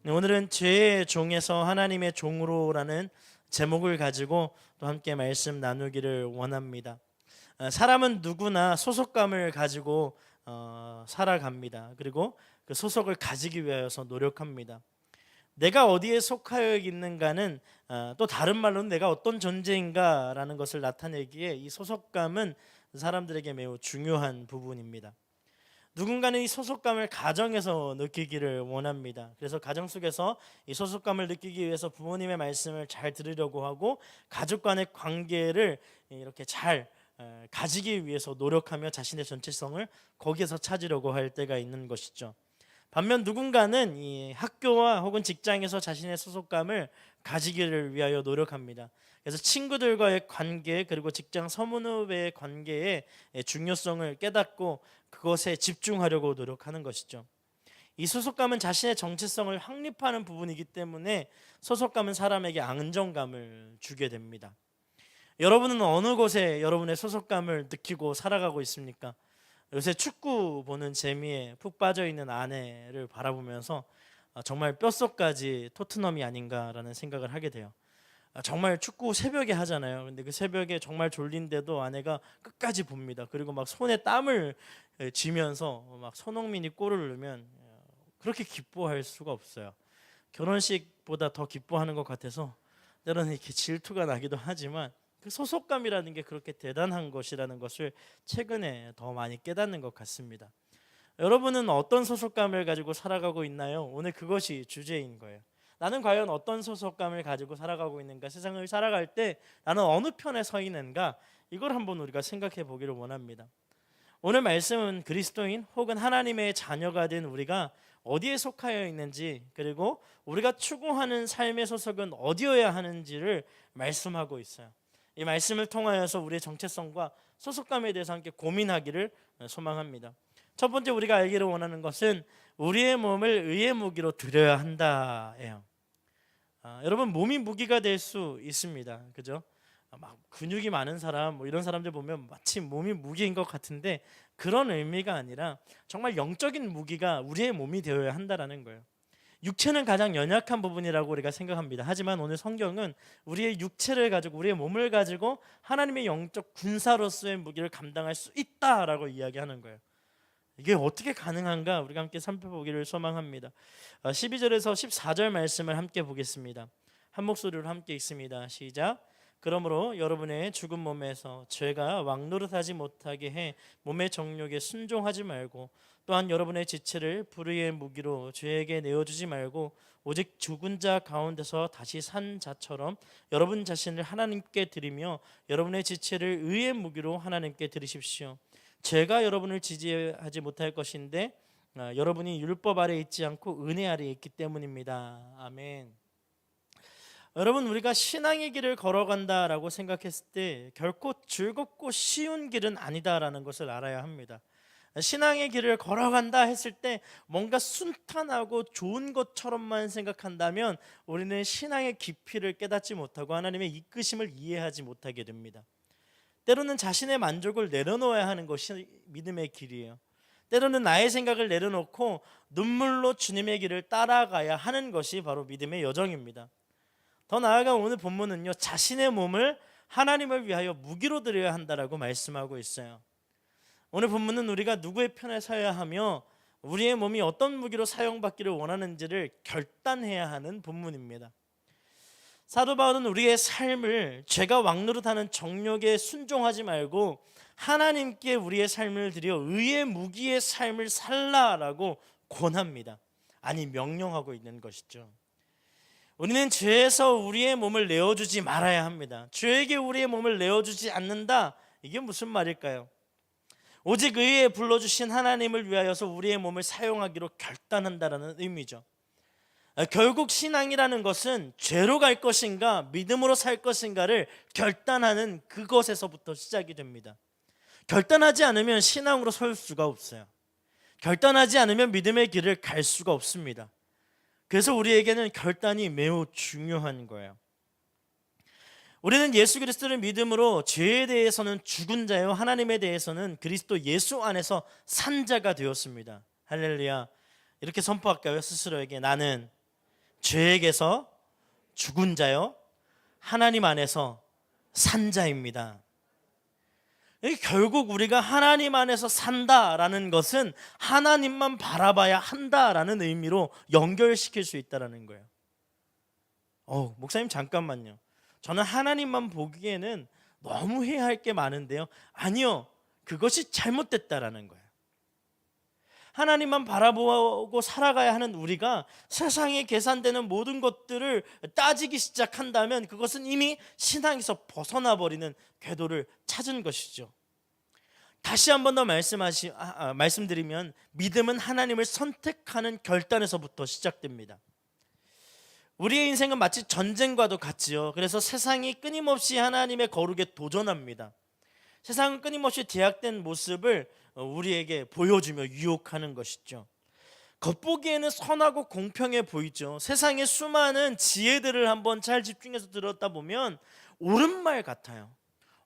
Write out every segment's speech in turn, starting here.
오늘은 죄의 종에서 하나님의 종으로라는 제목을 가지고 또 함께 말씀 나누기를 원합니다. 사람은 누구나 소속감을 가지고 살아갑니다. 그리고 그 소속을 가지기 위해서 노력합니다. 내가 어디에 속하여 있는가는 또 다른 말로는 내가 어떤 존재인가라는 것을 나타내기에 이 소속감은 사람들에게 매우 중요한 부분입니다. 누군가는 이 소속감을 가정에서 느끼기를 원합니다. 그래서 가정 속에서 이 소속감을 느끼기 위해서 부모님의 말씀을 잘 들으려고 하고 가족 간의 관계를 이렇게 잘 가지기 위해서 노력하며 자신의 전체성을 거기에서 찾으려고 할 때가 있는 것이죠. 반면 누군가는 이 학교와 혹은 직장에서 자신의 소속감을 가지기를 위하여 노력합니다. 그래서 친구들과의 관계 그리고 직장 서문후배의 관계의 중요성을 깨닫고 그것에 집중하려고 노력하는 것이죠. 이 소속감은 자신의 정체성을 확립하는 부분이기 때문에 소속감은 사람에게 안정감을 주게 됩니다. 여러분은 어느 곳에 여러분의 소속감을 느끼고 살아가고 있습니까? 요새 축구 보는 재미에 푹 빠져 있는 아내를 바라보면서 정말 뼛속까지 토트넘이 아닌가라는 생각을 하게 돼요. 정말 축구 새벽에 하잖아요. 근데 그 새벽에 정말 졸린데도 아내가 끝까지 봅니다. 그리고 막 손에 땀을 쥐면서 막 손흥민이 골을 넣으면 그렇게 기뻐할 수가 없어요. 결혼식보다 더 기뻐하는 것 같아서 때로는 이렇게 질투가 나기도 하지만 그 소속감이라는 게 그렇게 대단한 것이라는 것을 최근에 더 많이 깨닫는 것 같습니다. 여러분은 어떤 소속감을 가지고 살아가고 있나요? 오늘 그것이 주제인 거예요. 나는 과연 어떤 소속감을 가지고 살아가고 있는가? 세상을 살아갈 때 나는 어느 편에 서 있는가? 이걸 한번 우리가 생각해 보기를 원합니다. 오늘 말씀은 그리스도인 혹은 하나님의 자녀가 된 우리가 어디에 속하여 있는지, 그리고 우리가 추구하는 삶의 소속은 어디여야 하는지를 말씀하고 있어요. 이 말씀을 통하여서 우리의 정체성과 소속감에 대해서 함께 고민하기를 소망합니다. 첫 번째 우리가 알기를 원하는 것은 우리의 몸을 의의 무기로 드려야 한다예요. 여러분, 몸이 무기가 될 수 있습니다. 그죠? 막 근육이 많은 사람 뭐 이런 사람들 보면 마치 몸이 무기인 것 같은데 그런 의미가 아니라 정말 영적인 무기가 우리의 몸이 되어야 한다라는 거예요. 육체는 가장 연약한 부분이라고 우리가 생각합니다. 하지만 오늘 성경은 우리의 육체를 가지고 우리의 몸을 가지고 하나님의 영적 군사로서의 무기를 감당할 수 있다라고 이야기하는 거예요. 이게 어떻게 가능한가 우리가 함께 살펴보기를 소망합니다. 12절에서 14절 말씀을 함께 보겠습니다. 한 목소리로 함께 읽습니다. 시작. 그러므로 여러분의 죽은 몸에서 죄가 왕노릇하지 못하게 해 몸의 정욕에 순종하지 말고, 또한 여러분의 지체를 불의의 무기로 죄에게 내어주지 말고 오직 죽은 자 가운데서 다시 산 자처럼 여러분 자신을 하나님께 드리며 여러분의 지체를 의의 무기로 하나님께 드리십시오. 죄가 여러분을 지지하지 못할 것인데 여러분이 율법 아래 있지 않고 은혜 아래 있기 때문입니다. 아멘. 여러분, 우리가 신앙의 길을 걸어간다라고 생각했을 때 결코 즐겁고 쉬운 길은 아니다라는 것을 알아야 합니다. 신앙의 길을 걸어간다 했을 때 뭔가 순탄하고 좋은 것처럼만 생각한다면 우리는 신앙의 깊이를 깨닫지 못하고 하나님의 이끄심을 이해하지 못하게 됩니다. 때로는 자신의 만족을 내려놓아야 하는 것이 믿음의 길이에요. 때로는 나의 생각을 내려놓고 눈물로 주님의 길을 따라가야 하는 것이 바로 믿음의 여정입니다. 더 나아가 오늘 본문은요, 자신의 몸을 하나님을 위하여 무기로 드려야 한다라고 말씀하고 있어요. 오늘 본문은 우리가 누구의 편에 서야 하며 우리의 몸이 어떤 무기로 사용받기를 원하는지를 결단해야 하는 본문입니다. 사도 바울은 우리의 삶을 죄가 왕노릇하는 정욕에 순종하지 말고 하나님께 우리의 삶을 드려 의의 무기의 삶을 살라라고 권합니다. 아니, 명령하고 있는 것이죠. 우리는 죄에서 우리의 몸을 내어주지 말아야 합니다. 죄에게 우리의 몸을 내어주지 않는다, 이게 무슨 말일까요? 오직 의에 불러주신 하나님을 위하여서 우리의 몸을 사용하기로 결단한다라는 의미죠. 결국 신앙이라는 것은 죄로 갈 것인가 믿음으로 살 것인가를 결단하는 그것에서부터 시작이 됩니다. 결단하지 않으면 신앙으로 설 수가 없어요. 결단하지 않으면 믿음의 길을 갈 수가 없습니다. 그래서 우리에게는 결단이 매우 중요한 거예요. 우리는 예수 그리스도를 믿음으로 죄에 대해서는 죽은 자요, 하나님에 대해서는 그리스도 예수 안에서 산 자가 되었습니다. 할렐루야. 이렇게 선포할까요? 스스로에게 나는 죄에게서 죽은 자요, 하나님 안에서 산 자입니다. 결국 우리가 하나님 안에서 산다라는 것은 하나님만 바라봐야 한다라는 의미로 연결시킬 수 있다는 거예요. 목사님 잠깐만요. 저는 하나님만 보기에는 너무 해야 할 게 많은데요. 아니요, 그것이 잘못됐다라는 거예요. 하나님만 바라보고 살아가야 하는 우리가 세상에 계산되는 모든 것들을 따지기 시작한다면 그것은 이미 신앙에서 벗어나 버리는 궤도를 찾은 것이죠. 다시 한 번 더 말씀드리면 믿음은 하나님을 선택하는 결단에서부터 시작됩니다. 우리의 인생은 마치 전쟁과도 같지요. 그래서 세상이 끊임없이 하나님의 거룩에 도전합니다. 세상은 끊임없이 제약된 모습을 우리에게 보여주며 유혹하는 것이죠. 겉보기에는 선하고 공평해 보이죠. 세상의 수많은 지혜들을 한번 잘 집중해서 들었다 보면 옳은 말 같아요.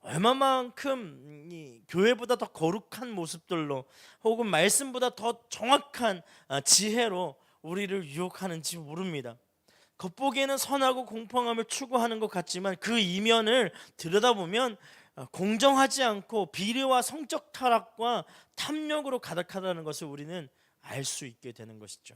얼마만큼 이 교회보다 더 거룩한 모습들로 혹은 말씀보다 더 정확한 지혜로 우리를 유혹하는지 모릅니다. 겉보기에는 선하고 공평함을 추구하는 것 같지만 그 이면을 들여다보면 공정하지 않고 비리와 성적 타락과 탐욕으로 가득하다는 것을 우리는 알 수 있게 되는 것이죠.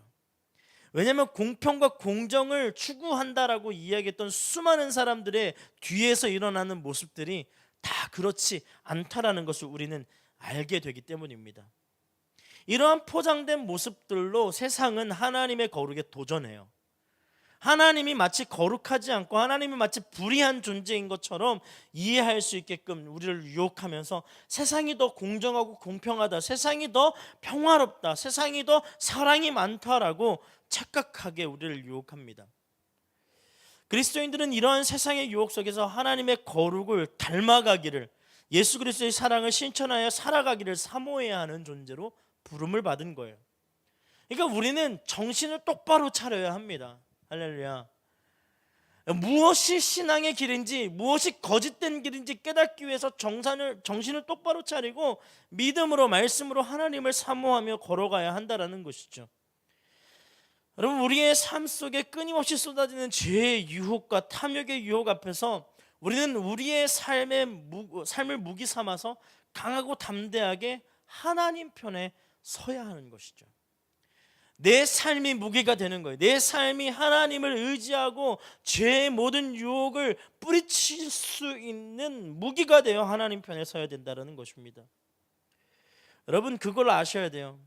왜냐하면 공평과 공정을 추구한다라고 이야기했던 수많은 사람들의 뒤에서 일어나는 모습들이 다 그렇지 않다라는 것을 우리는 알게 되기 때문입니다. 이러한 포장된 모습들로 세상은 하나님의 거룩에 도전해요. 하나님이 마치 거룩하지 않고 하나님이 마치 불의한 존재인 것처럼 이해할 수 있게끔 우리를 유혹하면서 세상이 더 공정하고 공평하다, 세상이 더 평화롭다, 세상이 더 사랑이 많다라고 착각하게 우리를 유혹합니다. 그리스도인들은 이러한 세상의 유혹 속에서 하나님의 거룩을 닮아가기를, 예수 그리스도의 사랑을 실천하여 살아가기를 사모해야 하는 존재로 부름을 받은 거예요. 그러니까 우리는 정신을 똑바로 차려야 합니다. 할렐루야. 무엇이 신앙의 길인지, 무엇이 거짓된 길인지 깨닫기 위해서 정신을 똑바로 차리고 믿음으로, 말씀으로 하나님을 사모하며 걸어가야 한다라는 것이죠. 여러분, 우리의 삶 속에 끊임없이 쏟아지는 죄의 유혹과 탐욕의 유혹 앞에서 우리는 우리의 삶을 무기 삼아서 강하고 담대하게 하나님 편에 서야 하는 것이죠. 내 삶이 무기가 되는 거예요. 내 삶이 하나님을 의지하고 죄의 모든 유혹을 뿌리칠 수 있는 무기가 되어 하나님 편에 서야 된다는 것입니다. 여러분, 그걸 아셔야 돼요.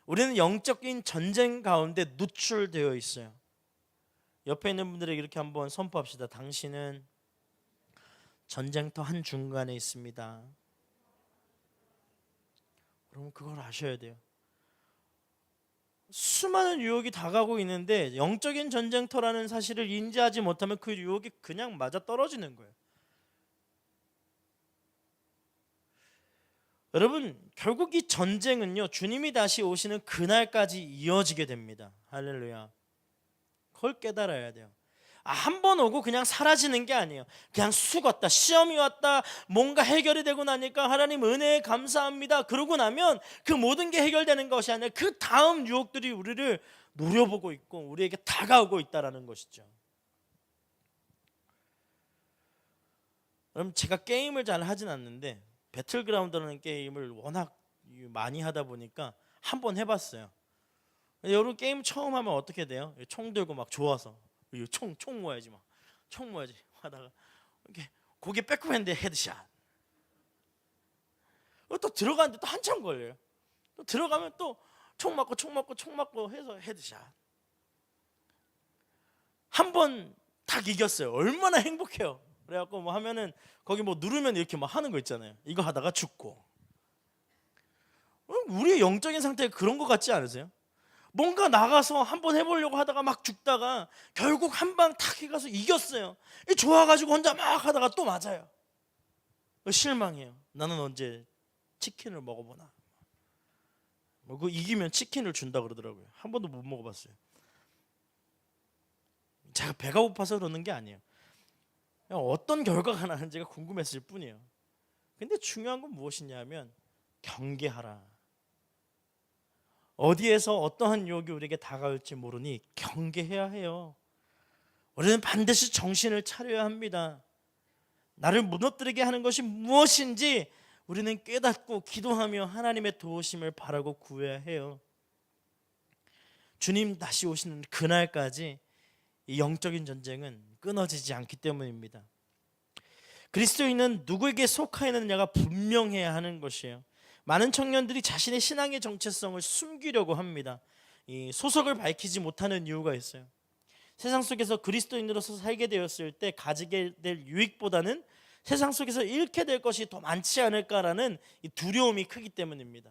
우리는 영적인 전쟁 가운데 노출되어 있어요. 옆에 있는 분들에게 이렇게 한번 선포합시다. 당신은 전쟁터 한중간에 있습니다. 여러분, 그걸 아셔야 돼요. 수많은 유혹이 다가오고 있는데 영적인 전쟁터라는 사실을 인지하지 못하면 그 유혹이 그냥 맞아 떨어지는 거예요. 여러분, 결국 이 전쟁은요, 주님이 다시 오시는 그날까지 이어지게 됩니다. 할렐루야. 그걸 깨달아야 돼요. 한 번 오고 그냥 사라지는 게 아니에요. 그냥 숙었다, 시험이 왔다, 뭔가 해결이 되고 나니까 하나님 은혜에 감사합니다, 그러고 나면 그 모든 게 해결되는 것이 아니라 그 다음 유혹들이 우리를 노려보고 있고 우리에게 다가오고 있다는 것이죠. 여러분, 제가 게임을 잘 하진 않는데 배틀그라운드라는 게임을 워낙 많이 하다 보니까 한번 해봤어요. 여러분, 게임 처음 하면 어떻게 돼요? 총 들고 막 좋아서 총 모아야지, 막 총 모아야지 하다가 이렇게 고개 빼고 했는데 헤드샷. 또 들어가는데 또 한참 걸려요. 또 들어가면 또 총 맞고 해서 헤드샷. 한 번 딱 이겼어요. 얼마나 행복해요. 그래갖고 뭐 하면은 거기 뭐 누르면 이렇게 막 하는 거 있잖아요. 이거 하다가 죽고. 우리의 영적인 상태가 그런 것 같지 않으세요? 뭔가 나가서 한번 해보려고 하다가 막 죽다가 결국 한 방 탁 해가서 이겼어요. 좋아가지고 혼자 막 하다가 또 맞아요. 실망해요. 나는 언제 치킨을 먹어보나. 그 이기면 치킨을 준다 그러더라고요. 한 번도 못 먹어봤어요. 제가 배가 고파서 그러는 게 아니에요. 그냥 어떤 결과가 나는지가 궁금했을 뿐이에요. 근데 중요한 건 무엇이냐면 경계하라. 어디에서 어떠한 유혹이 우리에게 다가올지 모르니 경계해야 해요. 우리는 반드시 정신을 차려야 합니다. 나를 무너뜨리게 하는 것이 무엇인지 우리는 깨닫고 기도하며 하나님의 도우심을 바라고 구해야 해요. 주님 다시 오시는 그날까지 이 영적인 전쟁은 끊어지지 않기 때문입니다. 그리스도인은 누구에게 속하 있느냐가 분명해야 하는 것이에요. 많은 청년들이 자신의 신앙의 정체성을 숨기려고 합니다. 이 소속을 밝히지 못하는 이유가 있어요. 세상 속에서 그리스도인으로서 살게 되었을 때 가지게 될 유익보다는 세상 속에서 잃게 될 것이 더 많지 않을까라는 이 두려움이 크기 때문입니다.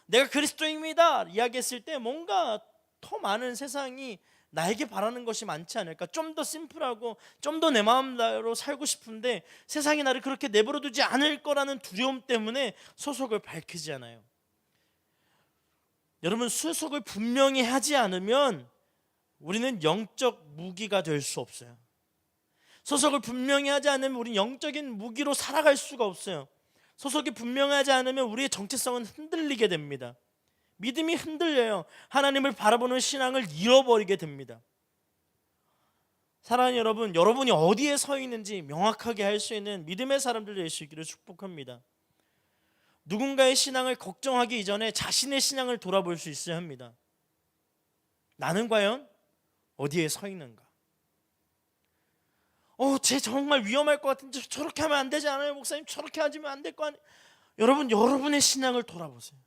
내가 그리스도인입니다 이야기했을 때 뭔가 더 많은 세상이 나에게 바라는 것이 많지 않을까, 좀 더 심플하고 좀 더 내 마음대로 살고 싶은데 세상이 나를 그렇게 내버려 두지 않을 거라는 두려움 때문에 소속을 밝히지 않아요. 여러분, 소속을 분명히 하지 않으면 우리는 영적 무기가 될 수 없어요. 소속을 분명히 하지 않으면 우리는 영적인 무기로 살아갈 수가 없어요. 소속이 분명하지 않으면 우리의 정체성은 흔들리게 됩니다. 믿음이 흔들려요. 하나님을 바라보는 신앙을 잃어버리게 됩니다. 사랑하는 여러분, 여러분이 어디에 서 있는지 명확하게 할 수 있는 믿음의 사람들 될 수 있기를 축복합니다. 누군가의 신앙을 걱정하기 이전에 자신의 신앙을 돌아볼 수 있어야 합니다. 나는 과연 어디에 서 있는가? 쟤 정말 위험할 것 같은데 저렇게 하면 안 되지 않아요? 목사님, 저렇게 하시면 안 될 거 아니에요? 여러분, 여러분의 신앙을 돌아보세요.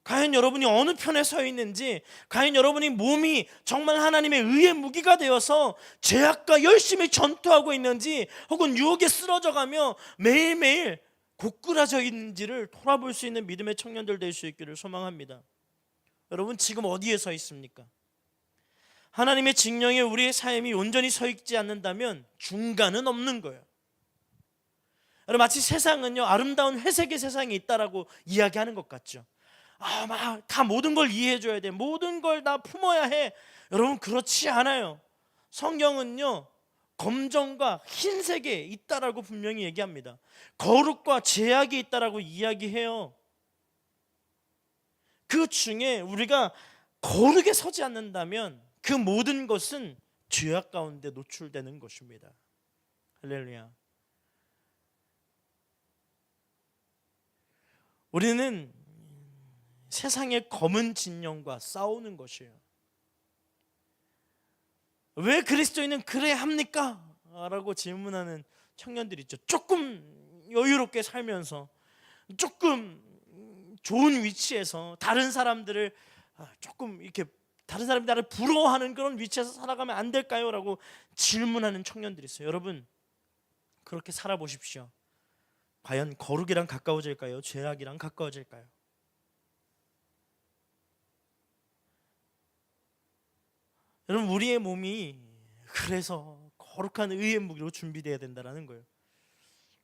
과연 여러분이 어느 편에 서 있는지, 과연 여러분이 몸이 정말 하나님의 의의 무기가 되어서 죄악과 열심히 전투하고 있는지, 혹은 유혹에 쓰러져가며 매일매일 고꾸라져 있는지를 돌아볼 수 있는 믿음의 청년들 될 수 있기를 소망합니다. 여러분, 지금 어디에 서 있습니까? 하나님의 징령에 우리의 삶이 온전히 서 있지 않는다면 중간은 없는 거예요. 여러분, 마치 세상은요, 아름다운 회색의 세상이 있다라고 이야기하는 것 같죠. 막 다 모든 걸 이해해줘야 돼, 모든 걸 다 품어야 해. 여러분, 그렇지 않아요. 성경은요, 검정과 흰색에 있다라고 분명히 얘기합니다. 거룩과 죄악이 있다라고 이야기해요. 그 중에 우리가 거룩에 서지 않는다면 그 모든 것은 죄악 가운데 노출되는 것입니다. 할렐루야. 우리는 세상의 검은 진영과 싸우는 것이에요. 왜 그리스도인은 그래야 합니까? 라고 질문하는 청년들이 있죠. 조금 여유롭게 살면서, 조금 좋은 위치에서 다른 사람들을 조금 이렇게, 다른 사람이 나를 부러워하는 그런 위치에서 살아가면 안 될까요? 라고 질문하는 청년들이 있어요. 여러분, 그렇게 살아보십시오. 과연 거룩이랑 가까워질까요? 죄악이랑 가까워질까요? 여러분, 우리의 몸이 그래서 거룩한 의의 무기로 준비되어야 된다는 거예요.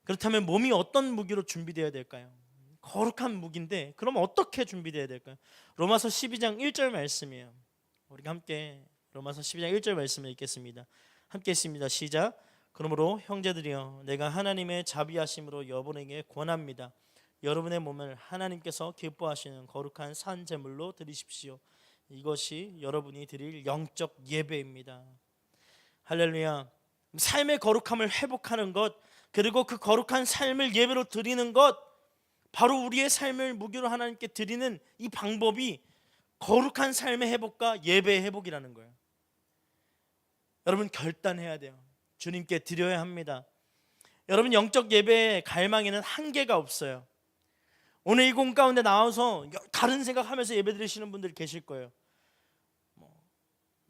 그렇다면 몸이 어떤 무기로 준비되어야 될까요? 거룩한 무기인데 그럼 어떻게 준비되어야 될까요? 로마서 12장 1절 말씀이에요. 우리가 함께 로마서 12장 1절 말씀을 읽겠습니다. 함께 읽습니다. 시작. 그러므로 형제들이여, 내가 하나님의 자비하심으로 여러분에게 권합니다. 여러분의 몸을 하나님께서 기뻐하시는 거룩한 산 제물로 드리십시오. 이것이 여러분이 드릴 영적 예배입니다. 할렐루야. 삶의 거룩함을 회복하는 것, 그리고 그 거룩한 삶을 예배로 드리는 것, 바로 우리의 삶을 무기로 하나님께 드리는 이 방법이 거룩한 삶의 회복과 예배의 회복이라는 거예요. 여러분, 결단해야 돼요. 주님께 드려야 합니다. 여러분, 영적 예배의 갈망에는 한계가 없어요. 오늘 이 공간 가운데 나와서 다른 생각하면서 예배 드리시는 분들 계실 거예요.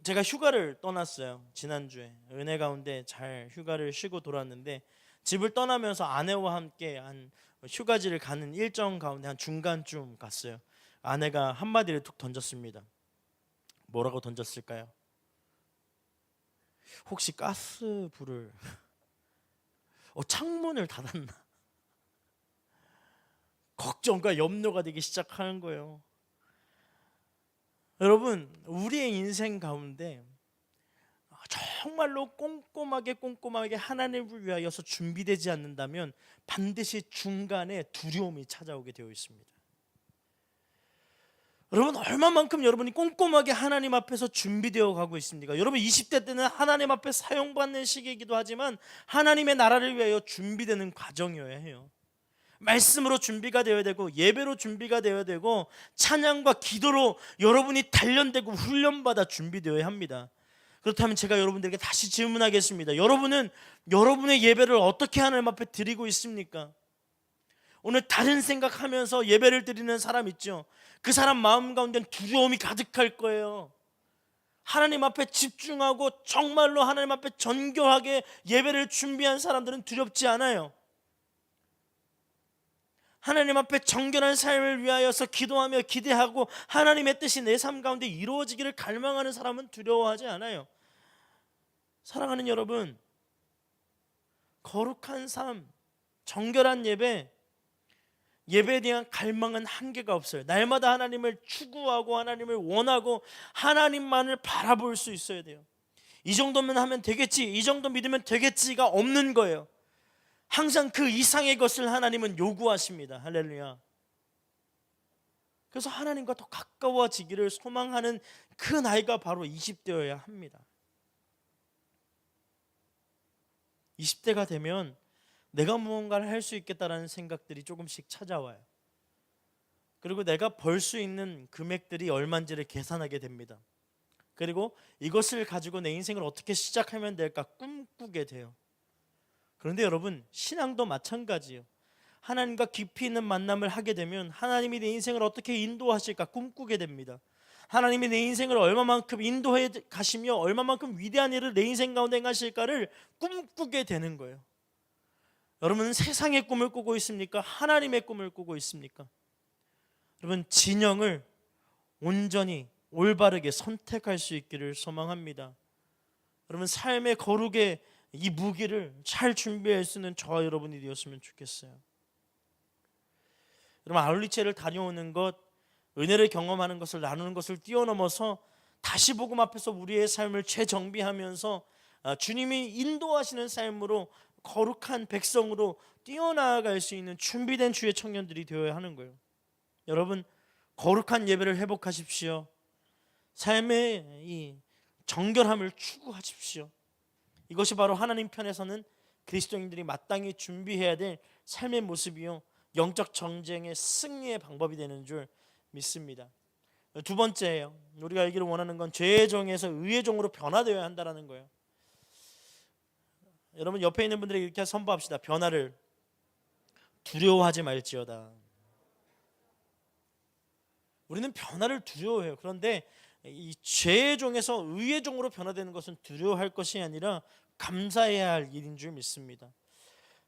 제가 휴가를 떠났어요. 지난주에 은혜 가운데 잘 휴가를 쉬고 돌아왔는데, 집을 떠나면서 아내와 함께 한 휴가지를 가는 일정 가운데 한 중간쯤 갔어요. 아내가 한마디를 툭 던졌습니다. 뭐라고 던졌을까요? 혹시 가스불을 창문을 닫았나? 걱정과 염려가 되기 시작하는 거예요. 여러분, 우리의 인생 가운데 정말로 꼼꼼하게 하나님을 위하여서 준비되지 않는다면 반드시 중간에 두려움이 찾아오게 되어 있습니다. 여러분 얼마만큼 여러분이 꼼꼼하게 하나님 앞에서 준비되어 가고 있습니까? 여러분 20대 때는 하나님 앞에 사용받는 시기이기도 하지만 하나님의 나라를 위하여 준비되는 과정이어야 해요. 말씀으로 준비가 되어야 되고 예배로 준비가 되어야 되고 찬양과 기도로 여러분이 단련되고 훈련받아 준비되어야 합니다. 그렇다면 제가 여러분들에게 다시 질문하겠습니다. 여러분은 여러분의 예배를 어떻게 하나님 앞에 드리고 있습니까? 오늘 다른 생각하면서 예배를 드리는 사람 있죠. 그 사람 마음 가운데는 두려움이 가득할 거예요. 하나님 앞에 집중하고 정말로 하나님 앞에 정결하게 예배를 준비한 사람들은 두렵지 않아요. 하나님 앞에 정결한 삶을 위하여서 기도하며 기대하고 하나님의 뜻이 내 삶 가운데 이루어지기를 갈망하는 사람은 두려워하지 않아요. 사랑하는 여러분, 거룩한 삶, 정결한 예배에 대한 갈망은 한계가 없어요. 날마다 하나님을 추구하고 하나님을 원하고 하나님만을 바라볼 수 있어야 돼요. 이 정도면 하면 되겠지, 이 정도 믿으면 되겠지가 없는 거예요. 항상 그 이상의 것을 하나님은 요구하십니다. 할렐루야. 그래서 하나님과 더 가까워지기를 소망하는 그 나이가 바로 20대여야 합니다. 20대가 되면 내가 무언가를 할 수 있겠다라는 생각들이 조금씩 찾아와요. 그리고 내가 벌 수 있는 금액들이 얼마인지를 계산하게 됩니다. 그리고 이것을 가지고 내 인생을 어떻게 시작하면 될까 꿈꾸게 돼요. 그런데 여러분, 신앙도 마찬가지예요. 하나님과 깊이 있는 만남을 하게 되면 하나님이 내 인생을 어떻게 인도하실까 꿈꾸게 됩니다. 하나님이 내 인생을 얼마만큼 인도해 가시며 얼마만큼 위대한 일을 내 인생 가운데 행하실까를 꿈꾸게 되는 거예요. 여러분은 세상의 꿈을 꾸고 있습니까? 하나님의 꿈을 꾸고 있습니까? 여러분, 진영을 온전히 올바르게 선택할 수 있기를 소망합니다. 여러분, 삶의 거룩의 이 무기를 잘 준비할 수 있는 저와 여러분이 되었으면 좋겠어요. 여러분, 아울리체를 다녀오는 것, 은혜를 경험하는 것을 나누는 것을 뛰어넘어서 다시 복음 앞에서 우리의 삶을 재정비하면서 주님이 인도하시는 삶으로 거룩한 백성으로 뛰어나갈 수 있는 준비된 주의 청년들이 되어야 하는 거예요. 여러분, 거룩한 예배를 회복하십시오. 삶의 이 정결함을 추구하십시오. 이것이 바로 하나님 편에서는 그리스도인들이 마땅히 준비해야 될 삶의 모습이요, 영적 전쟁의 승리의 방법이 되는 줄 믿습니다. 두 번째예요. 우리가 알기를 원하는 건 죄의 종에서 의의 종으로 변화되어야 한다는 거예요. 여러분, 옆에 있는 분들에게 이렇게 선포합시다. 변화를 두려워하지 말지어다. 우리는 변화를 두려워해요. 그런데 이 죄의 종에서 의의 종으로 변화되는 것은 두려워할 것이 아니라 감사해야 할 일인 줄 믿습니다.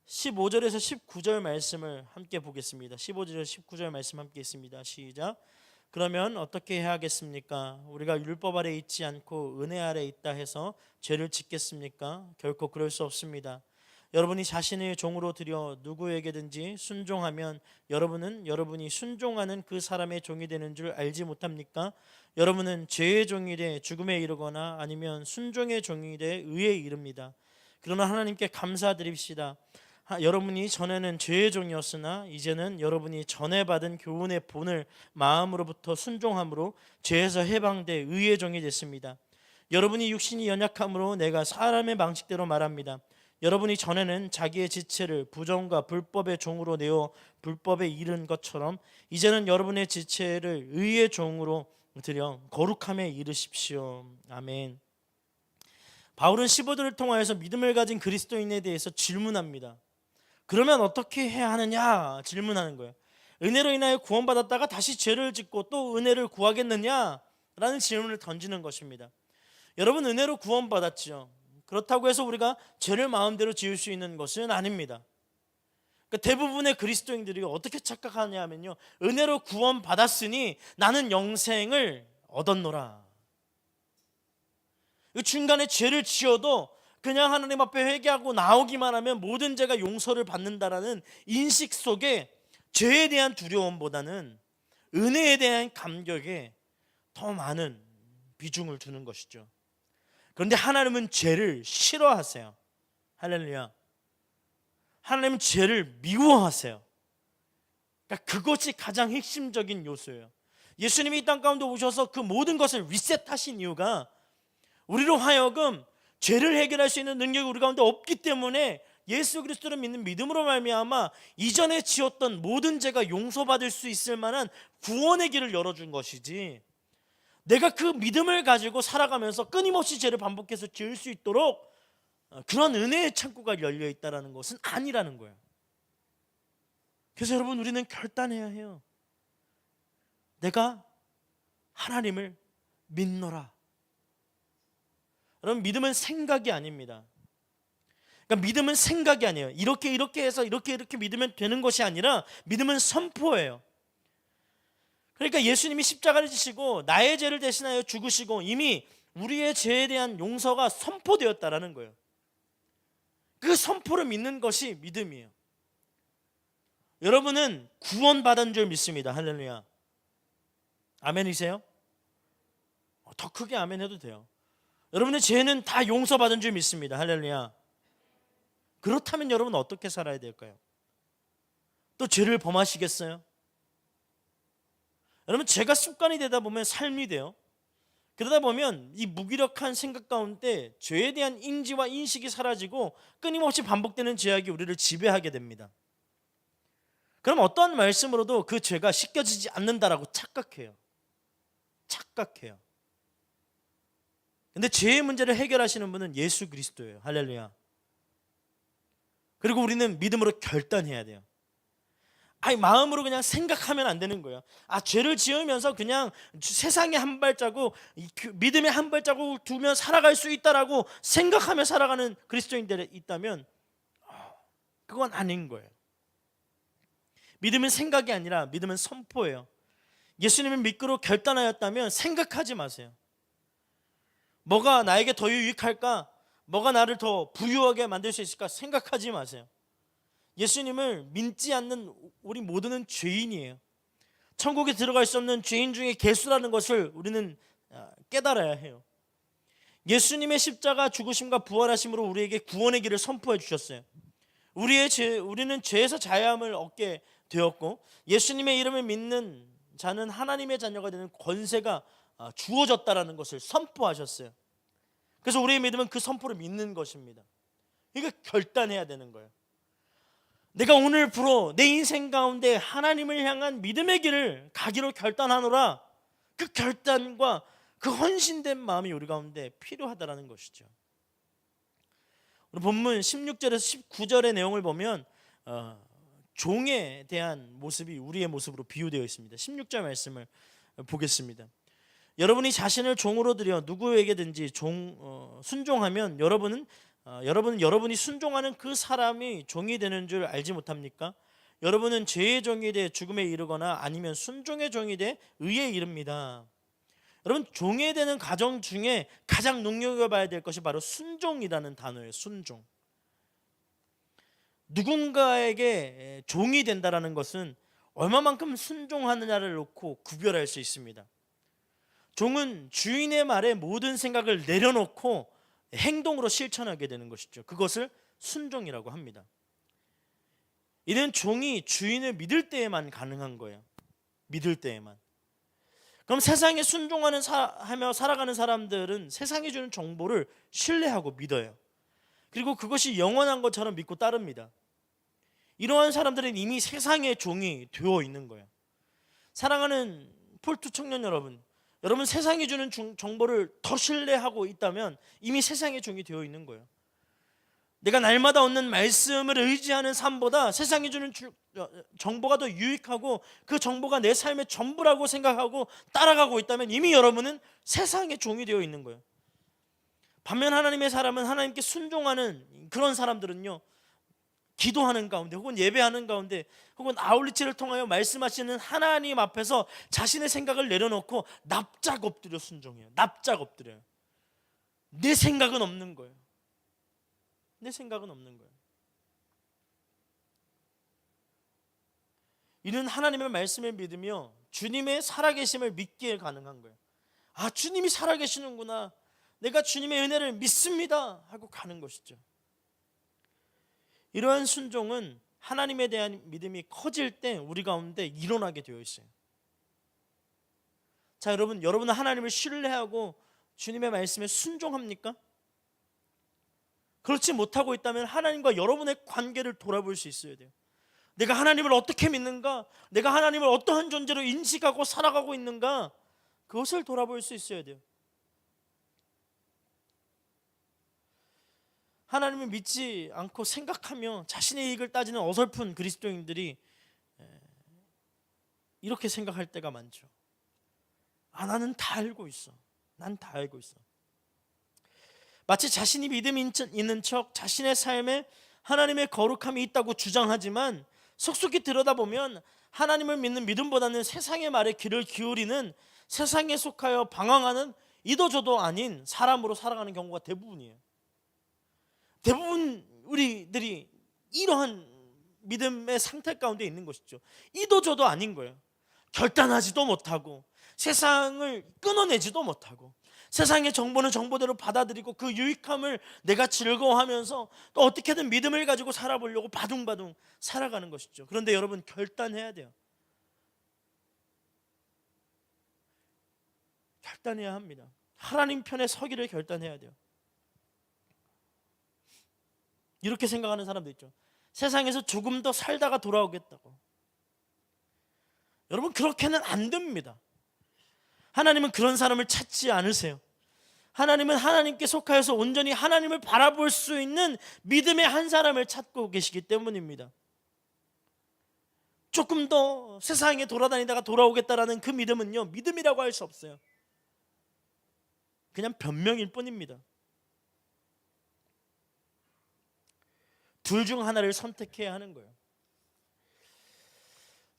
15절에서 19절 말씀을 함께 보겠습니다. 15절에서 19절 말씀 함께 있습니다. 시작. 그러면 어떻게 해야겠습니까? 우리가 율법 아래 있지 않고 은혜 아래 있다 해서 죄를 짓겠습니까? 결코 그럴 수 없습니다. 여러분이 자신의 종으로 들여 누구에게든지 순종하면 여러분은 여러분이 순종하는 그 사람의 종이 되는 줄 알지 못합니까? 여러분은 죄의 종이 돼 죽음에 이르거나 아니면 순종의 종이 돼 의에 이릅니다. 그러나 하나님께 감사드립시다. 여러분이 전에는 죄의 종이었으나 이제는 여러분이 전에 받은 교훈의 본을 마음으로부터 순종함으로 죄에서 해방돼 의의 종이 됐습니다. 여러분이 육신이 연약함으로 내가 사람의 방식대로 말합니다. 여러분이 전에는 자기의 지체를 부정과 불법의 종으로 내어 불법에 이른 것처럼 이제는 여러분의 지체를 의의 종으로 들여 거룩함에 이르십시오. 아멘. 바울은 15절을 통하여서 믿음을 가진 그리스도인에 대해서 질문합니다. 그러면 어떻게 해야 하느냐 질문하는 거예요. 은혜로 인하여 구원받았다가 다시 죄를 짓고 또 은혜를 구하겠느냐 라는 질문을 던지는 것입니다. 여러분, 은혜로 구원받았죠. 그렇다고 해서 우리가 죄를 마음대로 지을 수 있는 것은 아닙니다. 그러니까 대부분의 그리스도인들이 어떻게 착각하냐 하면요, 은혜로 구원받았으니 나는 영생을 얻었노라. 중간에 죄를 지어도 그냥 하나님 앞에 회개하고 나오기만 하면 모든 죄가 용서를 받는다라는 인식 속에 죄에 대한 두려움보다는 은혜에 대한 감격에 더 많은 비중을 두는 것이죠. 그런데 하나님은 죄를 싫어하세요. 할렐루야. 하나님은 죄를 미워하세요. 그러니까 그것이 가장 핵심적인 요소예요. 예수님이 이 땅 가운데 오셔서 그 모든 것을 리셋하신 이유가 우리로 하여금 죄를 해결할 수 있는 능력이 우리 가운데 없기 때문에 예수 그리스도를 믿는 믿음으로 말미암아 이전에 지었던 모든 죄가 용서받을 수 있을 만한 구원의 길을 열어준 것이지, 내가 그 믿음을 가지고 살아가면서 끊임없이 죄를 반복해서 지을 수 있도록 그런 은혜의 창구가 열려 있다는 것은 아니라는 거예요. 그래서 여러분, 우리는 결단해야 해요. 내가 하나님을 믿노라. 여러분, 믿음은 생각이 아닙니다. 그러니까 믿음은 생각이 아니에요. 이렇게 해서 이렇게 믿으면 되는 것이 아니라 믿음은 선포예요. 그러니까 예수님이 십자가를 지시고 나의 죄를 대신하여 죽으시고 이미 우리의 죄에 대한 용서가 선포되었다라는 거예요. 그 선포를 믿는 것이 믿음이에요. 여러분은 구원받은 줄 믿습니다. 할렐루야. 아멘이세요? 더 크게 아멘 해도 돼요. 여러분의 죄는 다 용서받은 줄 믿습니다. 할렐루야. 그렇다면 여러분 어떻게 살아야 될까요? 또 죄를 범하시겠어요? 여러분, 죄가 습관이 되다 보면 삶이 돼요. 그러다 보면 이 무기력한 생각 가운데 죄에 대한 인지와 인식이 사라지고 끊임없이 반복되는 죄악이 우리를 지배하게 됩니다. 그럼 어떠한 말씀으로도 그 죄가 씻겨지지 않는다라고 착각해요. 근데 죄의 문제를 해결하시는 분은 예수 그리스도예요. 할렐루야. 그리고 우리는 믿음으로 결단해야 돼요. 마음으로 그냥 생각하면 안 되는 거예요. 죄를 지으면서 그냥 세상에 한 발자국, 믿음에 한 발자국 두면 살아갈 수 있다라고 생각하며 살아가는 그리스도인들이 있다면 그건 아닌 거예요. 믿음은 생각이 아니라 믿음은 선포예요. 예수님을 믿기로 결단하였다면 생각하지 마세요. 뭐가 나에게 더 유익할까? 뭐가 나를 더 부유하게 만들 수 있을까? 생각하지 마세요. 예수님을 믿지 않는 우리 모두는 죄인이에요. 천국에 들어갈 수 없는 죄인 중에 개수라는 것을 우리는 깨달아야 해요. 예수님의 십자가 죽으심과 부활하심으로 우리에게 구원의 길을 선포해 주셨어요. 우리는 죄에서 자유함을 얻게 되었고, 예수님의 이름을 믿는 자는 하나님의 자녀가 되는 권세가 주어졌다라는 것을 선포하셨어요. 그래서 우리의 믿음은 그 선포를 믿는 것입니다. 이거 결단해야 되는 거예요. 내가 오늘부로 내 인생 가운데 하나님을 향한 믿음의 길을 가기로 결단하노라. 그 결단과 그 헌신된 마음이 우리 가운데 필요하다라는 것이죠. 우리 본문 16절에서 19절의 내용을 보면 종에 대한 모습이 우리의 모습으로 비유되어 있습니다. 16절 말씀을 보겠습니다. 여러분이 자신을 종으로 들여 누구에게든지 순종하면 여러분이 순종하는 그 사람이 종이 되는 줄 알지 못합니까? 여러분은 죄의 종이 돼 죽음에 이르거나 아니면 순종의 종이 돼 의에 이릅니다. 여러분, 종이 되는 과정 중에 가장 눈여겨봐야 될 것이 바로 순종이라는 단어예요. 순종. 누군가에게 종이 된다라는 것은 얼마만큼 순종하느냐를 놓고 구별할 수 있습니다. 종은 주인의 말에 모든 생각을 내려놓고 행동으로 실천하게 되는 것이죠. 그것을 순종이라고 합니다. 이는 종이 주인을 믿을 때에만 가능한 거예요. 믿을 때에만. 그럼 세상에 순종하며 살아가는 사람들은 세상이 주는 정보를 신뢰하고 믿어요. 그리고 그것이 영원한 것처럼 믿고 따릅니다. 이러한 사람들은 이미 세상의 종이 되어 있는 거예요. 사랑하는 폴투 청년 여러분, 세상이 주는 정보를 더 신뢰하고 있다면 이미 세상의 종이 되어 있는 거예요. 내가 날마다 얻는 말씀을 의지하는 삶보다 세상이 주는 정보가 더 유익하고 그 정보가 내 삶의 전부라고 생각하고 따라가고 있다면 이미 여러분은 세상의 종이 되어 있는 거예요. 반면 하나님의 사람은, 하나님께 순종하는 그런 사람들은요, 기도하는 가운데 혹은 예배하는 가운데 혹은 아울리치를 통하여 말씀하시는 하나님 앞에서 자신의 생각을 내려놓고 납작 엎드려 순종해요. 납작 엎드려요. 내 생각은 없는 거예요. 내 생각은 없는 거예요. 이는 하나님의 말씀을 믿으며 주님의 살아계심을 믿기에 가능한 거예요. 주님이 살아계시는구나, 내가 주님의 은혜를 믿습니다 하고 가는 것이죠. 이러한 순종은 하나님에 대한 믿음이 커질 때 우리 가운데 일어나게 되어 있어요. 자, 여러분은 하나님을 신뢰하고 주님의 말씀에 순종합니까? 그렇지 못하고 있다면 하나님과 여러분의 관계를 돌아볼 수 있어야 돼요. 내가 하나님을 어떻게 믿는가? 내가 하나님을 어떠한 존재로 인식하고 살아가고 있는가? 그것을 돌아볼 수 있어야 돼요. 하나님을 믿지 않고 생각하며 자신의 이익을 따지는 어설픈 그리스도인들이 이렇게 생각할 때가 많죠. 나는 다 알고 있어. 난 다 알고 있어. 마치 자신이 믿음이 있는 척 자신의 삶에 하나님의 거룩함이 있다고 주장하지만 속속히 들여다보면 하나님을 믿는 믿음보다는 세상의 말에 귀를 기울이는, 세상에 속하여 방황하는 이도저도 아닌 사람으로 살아가는 경우가 대부분이에요. 대부분 우리들이 이러한 믿음의 상태 가운데 있는 것이죠. 이도저도 아닌 거예요. 결단하지도 못하고 세상을 끊어내지도 못하고 세상의 정보는 정보대로 받아들이고 그 유익함을 내가 즐거워하면서 또 어떻게든 믿음을 가지고 살아보려고 바둥바둥 살아가는 것이죠. 그런데 여러분, 결단해야 돼요. 결단해야 합니다. 하나님 편에 서기를 결단해야 돼요. 이렇게 생각하는 사람도 있죠. 세상에서 조금 더 살다가 돌아오겠다고. 여러분, 그렇게는 안 됩니다. 하나님은 그런 사람을 찾지 않으세요. 하나님은 하나님께 속하여서 온전히 하나님을 바라볼 수 있는 믿음의 한 사람을 찾고 계시기 때문입니다. 조금 더 세상에 돌아다니다가 돌아오겠다라는 그 믿음은요, 믿음이라고 할 수 없어요. 그냥 변명일 뿐입니다. 둘 중 하나를 선택해야 하는 거예요.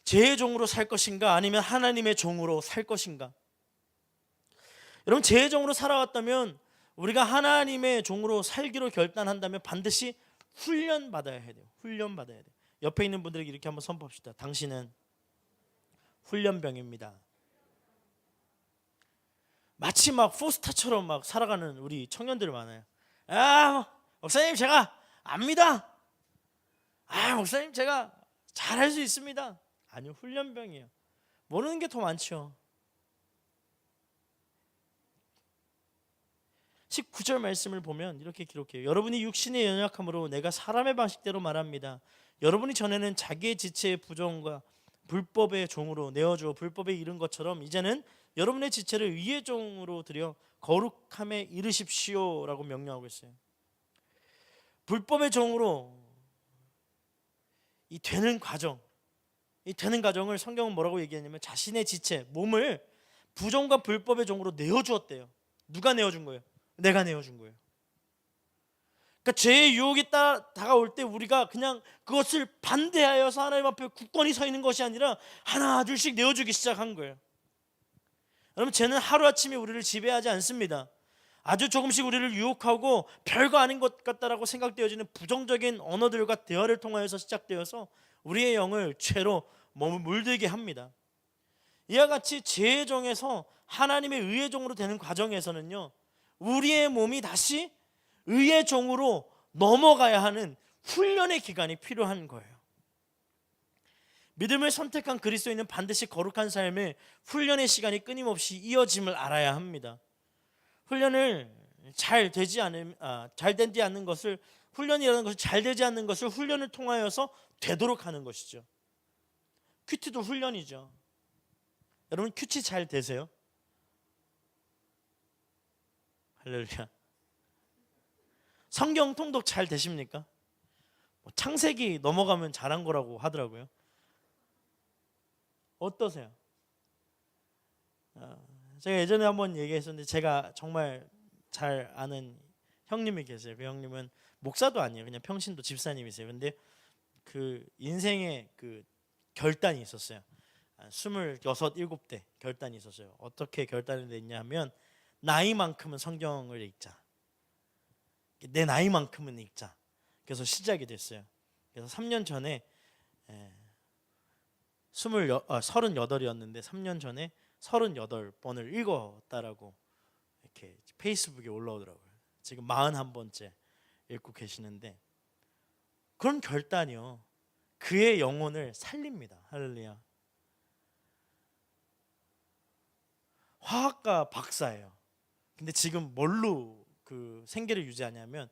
죄의 종으로 살 것인가, 아니면 하나님의 종으로 살 것인가. 여러분, 죄의 종으로 살아왔다면, 우리가 하나님의 종으로 살기로 결단한다면 반드시 훈련받아야 해요. 훈련받아야 돼요. 옆에 있는 분들에게 이렇게 한번 선포합시다. 당신은 훈련병입니다. 마치 막 포스타처럼 막 살아가는 우리 청년들 많아요. 목사님 제가 압니다. 목사님 제가 잘할 수 있습니다. 아니요, 훈련병이에요. 모르는 게 더 많죠. 19절 말씀을 보면 이렇게 기록해요. 여러분이 육신의 연약함으로 내가 사람의 방식대로 말합니다. 여러분이 전에는 자기의 지체의 부정과 불법의 종으로 내어주어 불법에 이른 것처럼 이제는 여러분의 지체를 의의 종으로 들여 거룩함에 이르십시오 라고 명령하고 있어요. 불법의 종으로 이 되는 과정을 성경은 뭐라고 얘기하냐면 자신의 지체, 몸을 부정과 불법의 종으로 내어주었대요. 누가 내어준 거예요? 내가 내어준 거예요. 그러니까 죄의 유혹이 다가올 때 우리가 그냥 그것을 반대하여서 하나님 앞에 굳건히 서 있는 것이 아니라 하나 둘씩 내어주기 시작한 거예요. 여러분, 죄는 하루아침에 우리를 지배하지 않습니다. 아주 조금씩 우리를 유혹하고 별거 아닌 것 같다라고 생각되어지는 부정적인 언어들과 대화를 통하여서 시작되어서 우리의 영을 죄로 물들게 합니다. 이와 같이 죄의 종에서 하나님의 의의 종으로 되는 과정에서는요, 우리의 몸이 다시 의의 종으로 넘어가야 하는 훈련의 기간이 필요한 거예요. 믿음을 선택한 그리스도인은 반드시 거룩한 삶의 훈련의 시간이 끊임없이 이어짐을 알아야 합니다. 훈련을 잘 되지 않는 것을, 훈련이라는 것이 잘 되지 않는 것을 훈련을 통하여서 되도록 하는 것이죠. 큐티도 훈련이죠. 여러분, 큐티 잘 되세요? 할렐루야. 성경 통독 잘 되십니까? 창세기 넘어가면 잘한 거라고 하더라고요. 어떠세요? 제가 예전에 한번 얘기했었는데, 제가 정말 잘 아는 형님이 계세요. 그 형님은 목사도 아니에요. 그냥 평신도 집사님이세요. 근데 그 인생의 그 결단이 있었어요. 26, 7대 결단이 있었어요. 어떻게 결단이 됐냐면, 나이만큼은 성경을 읽자. 내 나이만큼은 읽자. 그래서 시작이 됐어요. 그래서 3년 전에 38이었는데 3년 전에 38번을 읽었다라고 이렇게 페이스북에 올라오더라고요. 지금 41번째 읽고 계시는데, 그런 결단이요, 그의 영혼을 살립니다. 할렐루야. 화학과 박사예요. 근데 지금 뭘로 그 생계를 유지하냐면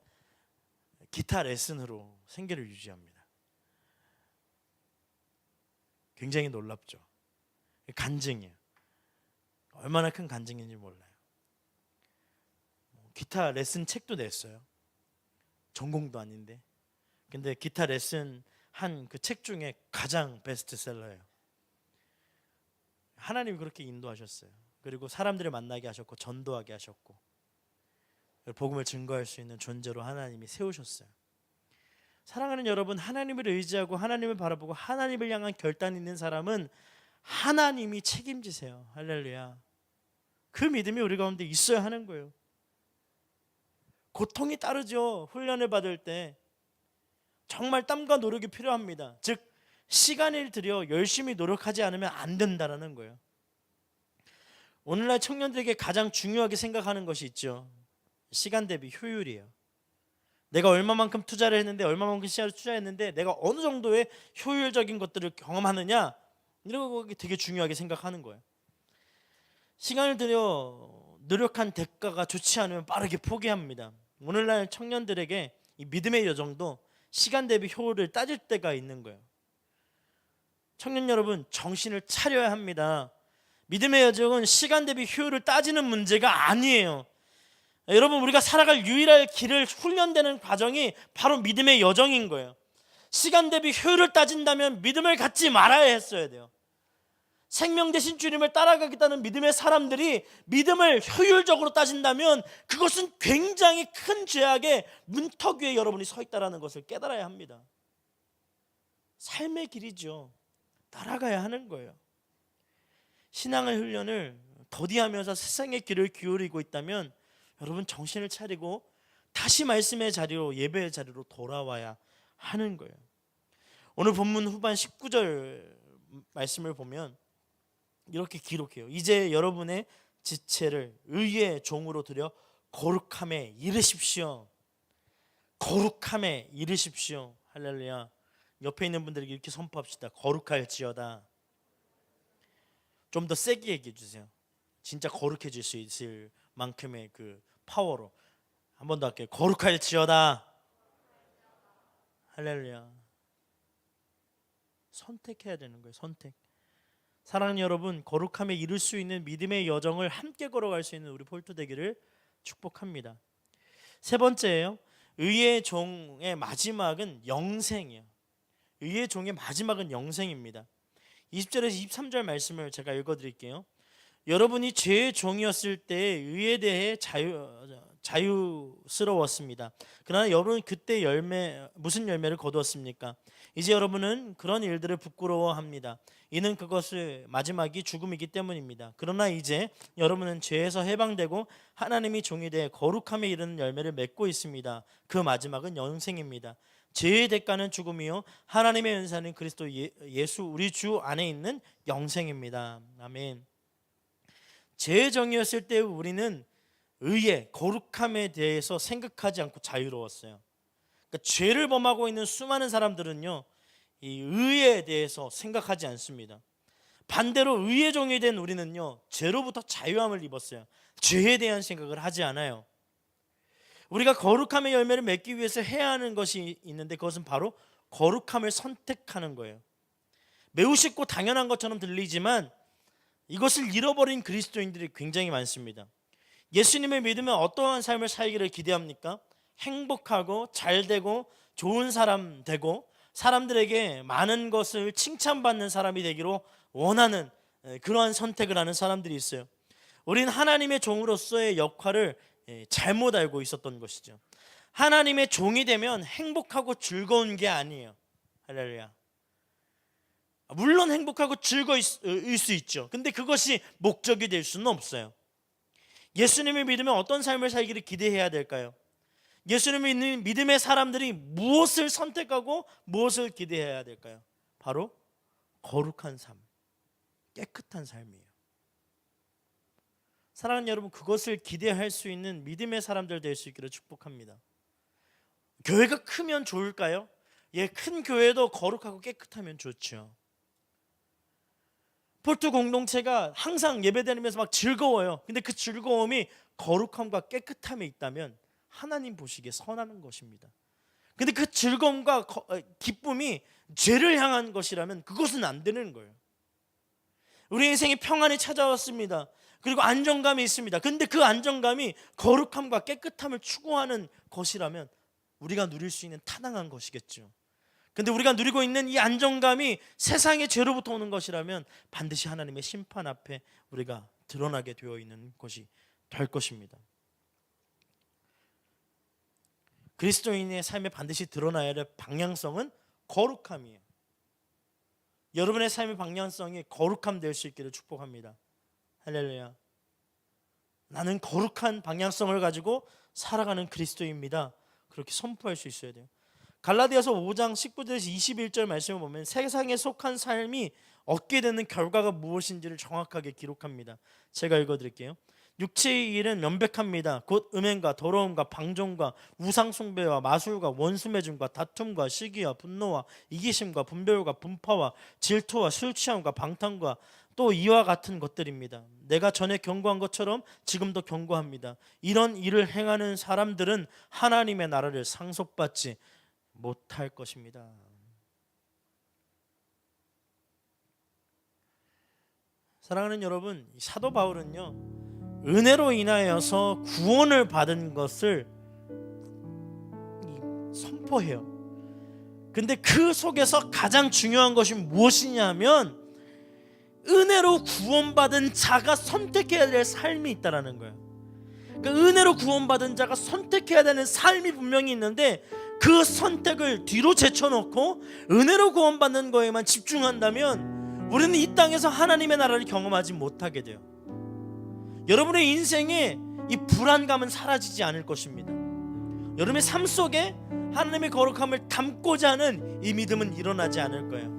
기타 레슨으로 생계를 유지합니다. 굉장히 놀랍죠. 간증이에요. 얼마나 큰 간증인지 몰라요. 기타 레슨 책도 냈어요. 전공도 아닌데. 근데 기타 레슨 한 그 책 중에 가장 베스트셀러예요. 하나님이 그렇게 인도하셨어요. 그리고 사람들을 만나게 하셨고 전도하게 하셨고 복음을 증거할 수 있는 존재로 하나님이 세우셨어요. 사랑하는 여러분, 하나님을 의지하고 하나님을 바라보고 하나님을 향한 결단 있는 사람은 하나님이 책임지세요. 할렐루야. 그 믿음이 우리 가운데 있어야 하는 거예요. 고통이 따르죠. 훈련을 받을 때 정말 땀과 노력이 필요합니다. 즉 시간을 들여 열심히 노력하지 않으면 안 된다라는 거예요. 오늘날 청년들에게 가장 중요하게 생각하는 것이 있죠. 시간 대비 효율이에요. 내가 얼마만큼 투자를 했는데 얼마만큼 시간을 투자했는데 내가 어느 정도의 효율적인 것들을 경험하느냐, 이런 거 되게 중요하게 생각하는 거예요. 시간을 들여 노력한 대가가 좋지 않으면 빠르게 포기합니다. 오늘날 청년들에게 이 믿음의 여정도 시간 대비 효율을 따질 때가 있는 거예요. 청년 여러분, 정신을 차려야 합니다. 믿음의 여정은 시간 대비 효율을 따지는 문제가 아니에요. 여러분, 우리가 살아갈 유일한 길을 훈련되는 과정이 바로 믿음의 여정인 거예요. 시간 대비 효율을 따진다면 믿음을 갖지 말아야 했어야 돼요. 생명 대신 주님을 따라가겠다는 믿음의 사람들이 믿음을 효율적으로 따진다면 그것은 굉장히 큰 죄악의 문턱 위에 여러분이 서 있다는 것을 깨달아야 합니다. 삶의 길이죠. 따라가야 하는 거예요. 신앙의 훈련을 더디하면서 세상의 길을 기울이고 있다면 여러분 정신을 차리고 다시 말씀의 자리로, 예배의 자리로 돌아와야 하는 거예요. 오늘 본문 후반 19절 말씀을 보면 이렇게 기록해요. 이제 여러분의 지체를 의의 종으로 들여 거룩함에 이르십시오. 거룩함에 이르십시오. 할렐루야. 옆에 있는 분들에게 이렇게 선포합시다. 거룩할지어다. 좀 더 세게 얘기해 주세요. 진짜 거룩해질 수 있을 만큼의 그 파워로. 한 번 더 할게요. 거룩할지어다. 할렐루야. 선택해야 되는 거예요. 선택. 사랑하는 여러분, 거룩함에 이룰 수 있는 믿음의 여정을 함께 걸어갈 수 있는 우리 폴토 되기를 축복합니다. 세 번째예요. 의의 종의 마지막은 영생이에요. 의의 종의 마지막은 영생입니다. 20절에서 23절 말씀을 제가 읽어드릴게요. 여러분이 죄의 종이었을 때 의에 대해 자유스러웠습니다. 그러나 여러분 그때 무슨 열매를 거두었습니까? 이제 여러분은 그런 일들을 부끄러워합니다. 이는 그것의 마지막이 죽음이기 때문입니다. 그러나 이제 여러분은 죄에서 해방되고 하나님이 종이 되어 거룩함에 이르는 열매를 맺고 있습니다. 그 마지막은 영생입니다. 죄의 대가는 죽음이요 하나님의 은사는 그리스도 예수 우리 주 안에 있는 영생입니다. 아멘. 죄의 정이었을 때 우리는 의의 거룩함에 대해서 생각하지 않고 자유로웠어요. 그러니까 죄를 범하고 있는 수많은 사람들은요, 이 의에 대해서 생각하지 않습니다. 반대로 의의 종이 된 우리는요, 죄로부터 자유함을 입었어요. 죄에 대한 생각을 하지 않아요. 우리가 거룩함의 열매를 맺기 위해서 해야 하는 것이 있는데 그것은 바로 거룩함을 선택하는 거예요. 매우 쉽고 당연한 것처럼 들리지만 이것을 잃어버린 그리스도인들이 굉장히 많습니다. 예수님을 믿으면 어떠한 삶을 살기를 기대합니까? 행복하고 잘되고 좋은 사람 되고 사람들에게 많은 것을 칭찬받는 사람이 되기로 원하는 그러한 선택을 하는 사람들이 있어요. 우리는 하나님의 종으로서의 역할을 잘못 알고 있었던 것이죠. 하나님의 종이 되면 행복하고 즐거운 게 아니에요. 할렐루야. 물론 행복하고 즐거울 수 있죠. 근데 그것이 목적이 될 수는 없어요. 예수님을 믿으면 어떤 삶을 살기를 기대해야 될까요? 예수님을 믿는 믿음의 사람들이 무엇을 선택하고 무엇을 기대해야 될까요? 바로 거룩한 삶, 깨끗한 삶이에요. 사랑하는 여러분, 그것을 기대할 수 있는 믿음의 사람들 될 수 있기를 축복합니다. 교회가 크면 좋을까요? 예, 큰 교회도 거룩하고 깨끗하면 좋죠. 포르투 공동체가 항상 예배드리면서 막 즐거워요. 근데 그 즐거움이 거룩함과 깨끗함에 있다면 하나님 보시기에 선한 것입니다. 근데 그 즐거움과 기쁨이 죄를 향한 것이라면 그것은 안 되는 거예요. 우리 인생에 평안이 찾아왔습니다. 그리고 안정감이 있습니다. 근데 그 안정감이 거룩함과 깨끗함을 추구하는 것이라면 우리가 누릴 수 있는 타당한 것이겠죠. 근데 우리가 누리고 있는 이 안정감이 세상의 죄로부터 오는 것이라면 반드시 하나님의 심판 앞에 우리가 드러나게 되어 있는 것이 될 것입니다. 그리스도인의 삶에 반드시 드러나야 할 방향성은 거룩함이에요. 여러분의 삶의 방향성이 거룩함 될 수 있기를 축복합니다. 할렐루야. 나는 거룩한 방향성을 가지고 살아가는 그리스도입니다. 그렇게 선포할 수 있어야 돼요. 갈라디아서 5장 19절에서 21절 말씀을 보면 세상에 속한 삶이 얻게 되는 결과가 무엇인지를 정확하게 기록합니다. 제가 읽어드릴게요. 육체의 일은 명백합니다. 곧 음행과 더러움과 방종과 우상숭배와 마술과 원수매증과 다툼과 시기와 분노와 이기심과 분별과 분파와 질투와 술취함과 방탕과 또 이와 같은 것들입니다. 내가 전에 경고한 것처럼 지금도 경고합니다. 이런 일을 행하는 사람들은 하나님의 나라를 상속받지 못할 것입니다. 사랑하는 여러분, 사도 바울은요, 은혜로 인하여서 구원을 받은 것을 선포해요. 근데 그 속에서 가장 중요한 것이 무엇이냐면 은혜로 구원받은 자가 선택해야 될 삶이 있다라는 거예요. 그러니까 은혜로 구원받은 자가 선택해야 되는 삶이 분명히 있는데 그 선택을 뒤로 제쳐놓고 은혜로 구원받는 거에만 집중한다면 우리는 이 땅에서 하나님의 나라를 경험하지 못하게 돼요. 여러분의 인생에 이 불안감은 사라지지 않을 것입니다. 여러분의 삶 속에 하나님의 거룩함을 담고자 하는 이 믿음은 일어나지 않을 거예요.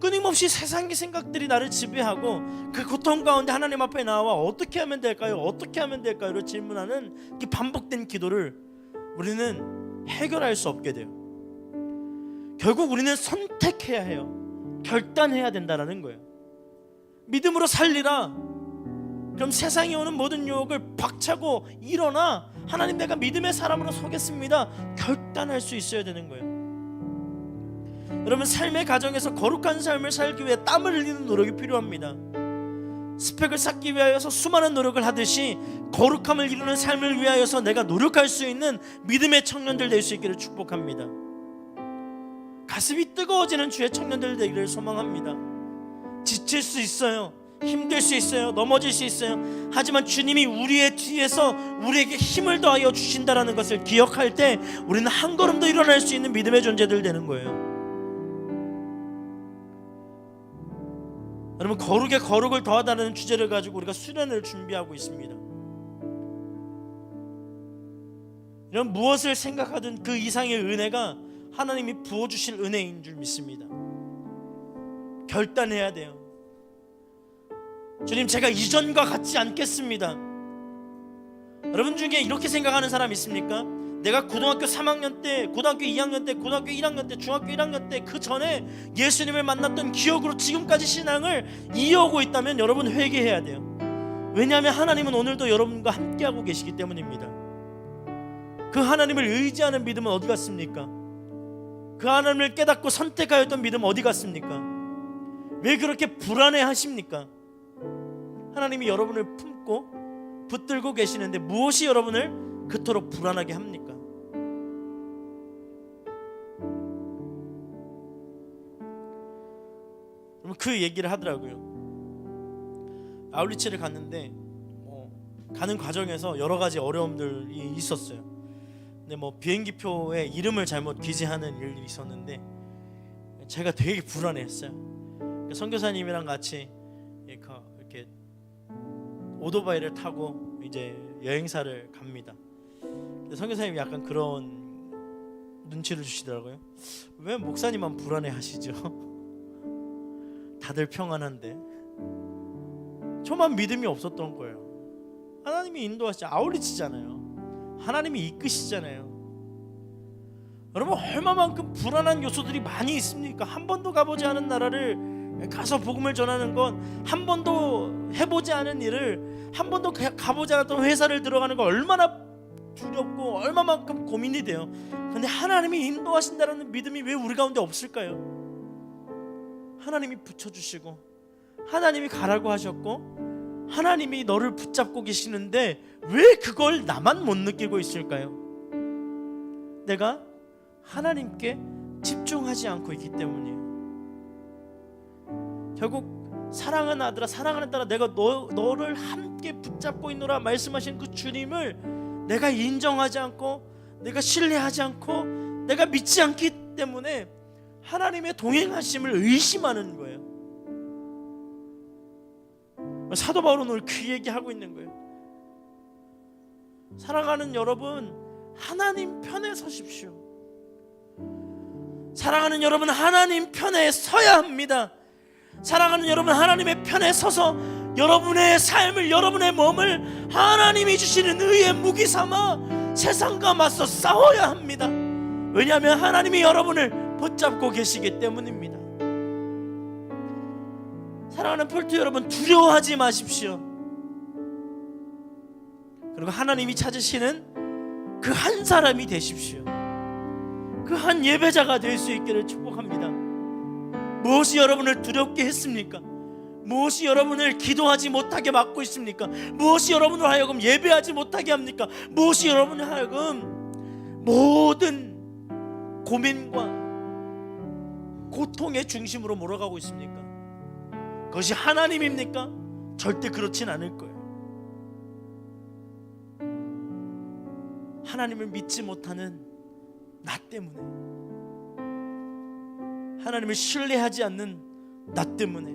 끊임없이 세상의 생각들이 나를 지배하고 그 고통 가운데 하나님 앞에 나와 어떻게 하면 될까요? 어떻게 하면 될까요? 로 질문하는 이 반복된 기도를 우리는 해결할 수 없게 돼요. 결국 우리는 선택해야 해요. 결단해야 된다는 거예요. 믿음으로 살리라. 그럼 세상에 오는 모든 유혹을 박차고 일어나 하나님 내가 믿음의 사람으로 서겠습니다. 결단할 수 있어야 되는 거예요. 여러분 삶의 가정에서 거룩한 삶을 살기 위해 땀을 흘리는 노력이 필요합니다. 스펙을 쌓기 위하여서 수많은 노력을 하듯이 거룩함을 이루는 삶을 위하여서 내가 노력할 수 있는 믿음의 청년들 될 수 있기를 축복합니다. 가슴이 뜨거워지는 주의 청년들 되기를 소망합니다. 지칠 수 있어요. 힘들 수 있어요. 넘어질 수 있어요. 하지만 주님이 우리의 뒤에서 우리에게 힘을 더하여 주신다는 것을 기억할 때 우리는 한 걸음 더 일어날 수 있는 믿음의 존재들 되는 거예요. 여러분 거룩에 거룩을 더하다는 주제를 가지고 우리가 수련을 준비하고 있습니다. 이런 무엇을 생각하든 그 이상의 은혜가 하나님이 부어주실 은혜인 줄 믿습니다. 결단해야 돼요. 주님 제가 이전과 같지 않겠습니다. 여러분 중에 이렇게 생각하는 사람 있습니까? 내가 고등학교 3학년 때, 고등학교 2학년 때, 고등학교 1학년 때, 중학교 1학년 때 그 전에 예수님을 만났던 기억으로 지금까지 신앙을 이어오고 있다면 여러분 회개해야 돼요. 왜냐하면 하나님은 오늘도 여러분과 함께하고 계시기 때문입니다. 그 하나님을 의지하는 믿음은 어디 갔습니까? 그 하나님을 깨닫고 선택하였던 믿음은 어디 갔습니까? 왜 그렇게 불안해하십니까? 하나님이 여러분을 품고 붙들고 계시는데 무엇이 여러분을 그토록 불안하게 합니까? 그 얘기를 하더라고요. 아울리치를 갔는데 가는 과정에서 여러 가지 어려움들이 있었어요. 근데 비행기표에 이름을 잘못 기재하는 일이 있었는데 제가 되게 불안했어요. 선교사님이랑 같이 이렇게 오토바이를 타고 이제 여행사를 갑니다. 선교사님이 약간 그런 눈치를 주시더라고요. 왜 목사님만 불안해하시죠? 다들 평안한데. 저만 믿음이 없었던 거예요. 하나님이 인도하시지, 아울리치잖아요. 하나님이 이끄시잖아요. 여러분 얼마만큼 불안한 요소들이 많이 있습니까? 한 번도 가보지 않은 나라를 가서 복음을 전하는 건 한 번도 해보지 않은 일을, 한 번도 가보지 않았던 회사를 들어가는 거 얼마나 두렵고 얼마만큼 고민이 돼요. 근데 하나님이 인도하신다는 믿음이 왜 우리 가운데 없을까요? 하나님이 붙여주시고 하나님이 가라고 하셨고 하나님이 너를 붙잡고 계시는데 왜 그걸 나만 못 느끼고 있을까요? 내가 하나님께 집중하지 않고 있기 때문이에요. 결국 사랑하는 아들아, 사랑하는 딸아, 내가 너를 함께 붙잡고 있노라 말씀하신 그 주님을 내가 인정하지 않고, 내가 신뢰하지 않고, 내가 믿지 않기 때문에 하나님의 동행하심을 의심하는 거예요. 사도 바울은 오늘 그 얘기하고 있는 거예요. 사랑하는 여러분, 하나님 편에 서십시오. 사랑하는 여러분, 하나님 편에 서야 합니다. 사랑하는 여러분, 하나님의 편에 서서 여러분의 삶을, 여러분의 몸을 하나님이 주시는 의의 무기 삼아 세상과 맞서 싸워야 합니다. 왜냐하면 하나님이 여러분을 붙잡고 계시기 때문입니다. 사랑하는 폴트 여러분, 두려워하지 마십시오. 그리고 하나님이 찾으시는 그 한 사람이 되십시오. 그 한 예배자가 될 수 있기를 축복합니다. 무엇이 여러분을 두렵게 했습니까? 무엇이 여러분을 기도하지 못하게 막고 있습니까? 무엇이 여러분을 하여금 예배하지 못하게 합니까? 무엇이 여러분을 하여금 모든 고민과 고통의 중심으로 몰아가고 있습니까? 그것이 하나님입니까? 절대 그렇진 않을 거예요. 하나님을 믿지 못하는 나 때문에, 하나님을 신뢰하지 않는 나 때문에,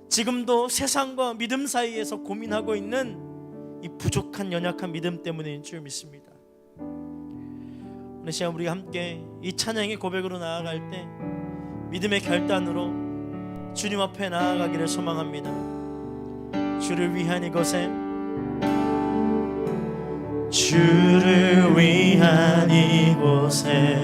지금도 세상과 믿음 사이에서 고민하고 있는 이 부족한 연약한 믿음 때문인 줄 믿습니다. 오늘 시간 우리 함께 이 찬양의 고백으로 나아갈 때 믿음의 결단으로 주님 앞에 나아가기를 소망합니다. 주를 위한 이곳에, 주를 위한 이곳에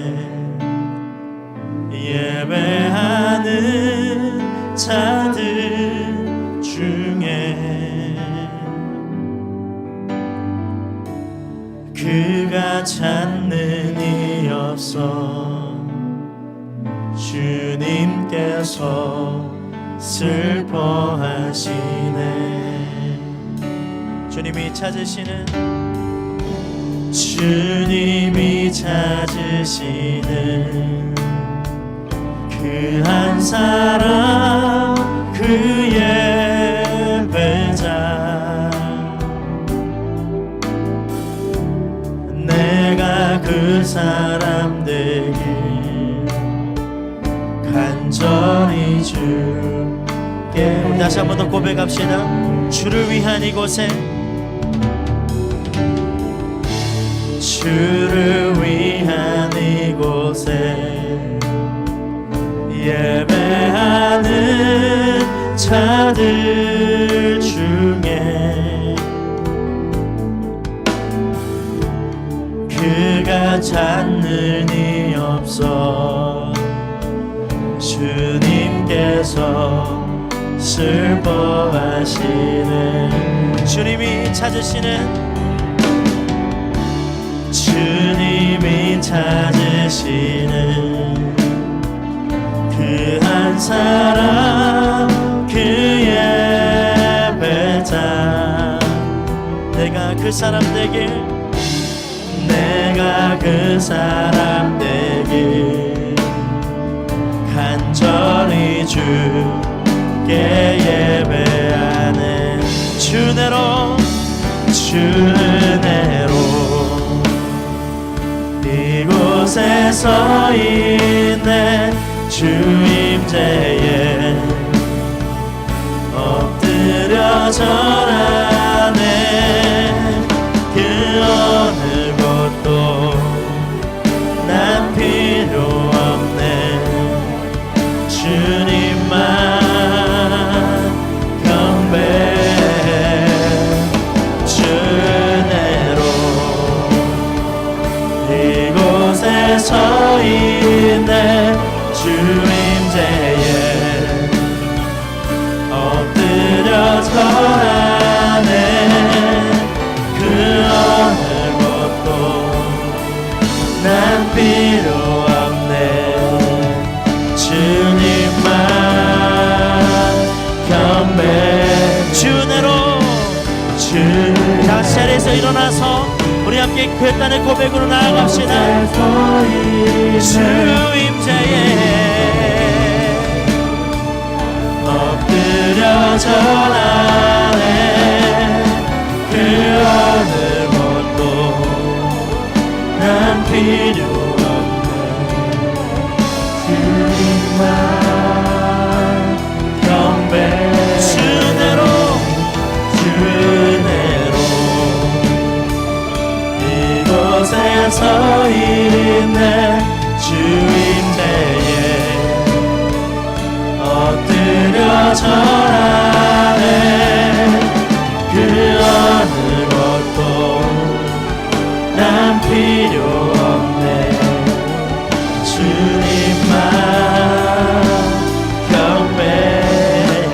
예배하는 자들 중에 그가 찾는 이 없어 주님께서 슬퍼하시네. 주님이 찾으시는 그 한 사람, 그 예배자, 내가 그 사람 되길 간절히 주께. 우리 다시 한 번 더 고백합시다. 주를 위한 이곳에, 주를 위한 이곳에 예배하는 자들 중에 그가 찾는 이 없어 주님께서 슬퍼하시네. 주님이 찾으시는 그 한 사람, 그 예배자, 내가 그 사람 되길, 내가 그 사람 되길 간절히 주께 예배하는 주내로 이곳에 서 있네. 주 임재에 엎드려 절하네. 그 어느 곳도 난 필요 없네. 주님만 경배해. 주내로 이곳에 서 있네. 주 임재에 자, 자리에서 일어나서 우리 함께 결단의 고백으로 나아갑시다. 주 임재에 엎드려 전하네. 그 어느 것도 난 필요 없네. 주님만 경배. 주대로 이곳에 서 있네. 주 임재에 엎드려 절하네. 그 어느 것도 난 필요 없네. 주님만 경배해.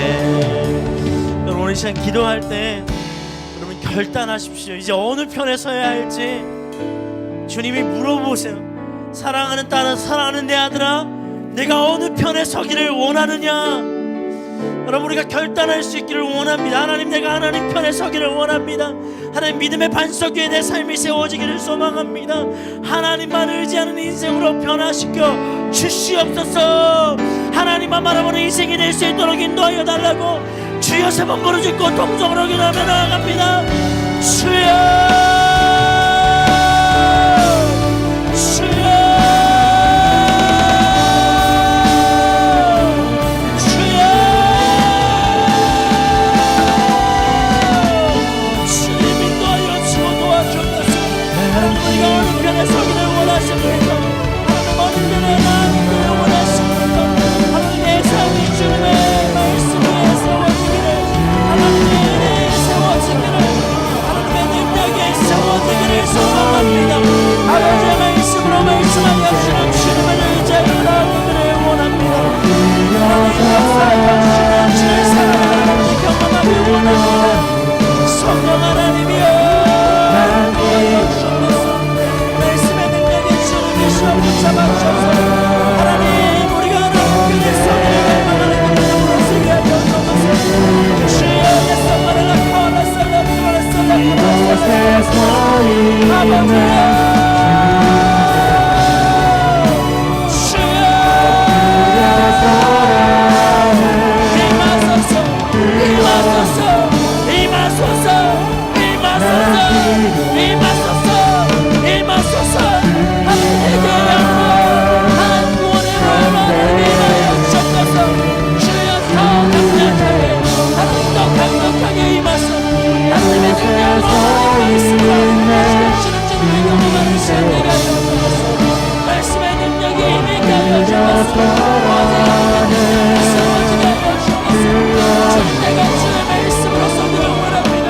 여러분, 우리 시간 기도할 때 여러분 결단하십시오. 이제 어느 편에 서야 할지 주님이 물어보세요. 사랑하는 딸아, 사랑하는 내 아들아, 내가 어느 편에 서기를 원하느냐? 여러분, 우리가 결단할 수 있기를 원합니다. 하나님, 내가 하나님 편에 서기를 원합니다. 하나님, 믿음의 반석 위에 내 삶이 세워지기를 소망합니다. 하나님만 의지하는 인생으로 변화시켜 주시옵소서. 하나님만 바라보는 인생이 될 수 있도록 인도하여 달라고 주여 3번 부르짖고 동성으로 기도하며 나아갑니다. 주여, 아버지의 말씀으로 말씀하여 주시는 주님을 의지하여 나오기를 원합니다. 하나님의 역사하여 주시는 주의 사랑을 경험하기 원합니다. 성령 하나님이여, 말씀의 능력에 주를 계시어 붙잡아주셔서 하나님, 우리가 하나님께 성령을 갈망하는 것으로 쓰게 하여 주옵소서. 주여, 예수님을 낙하하라 살라 부하라 살라 부하라 아버지여, 말씀의 능력이 임하게 하여 주옵소서. 주님, 내가 주의 말씀으로 서기를 원합니다.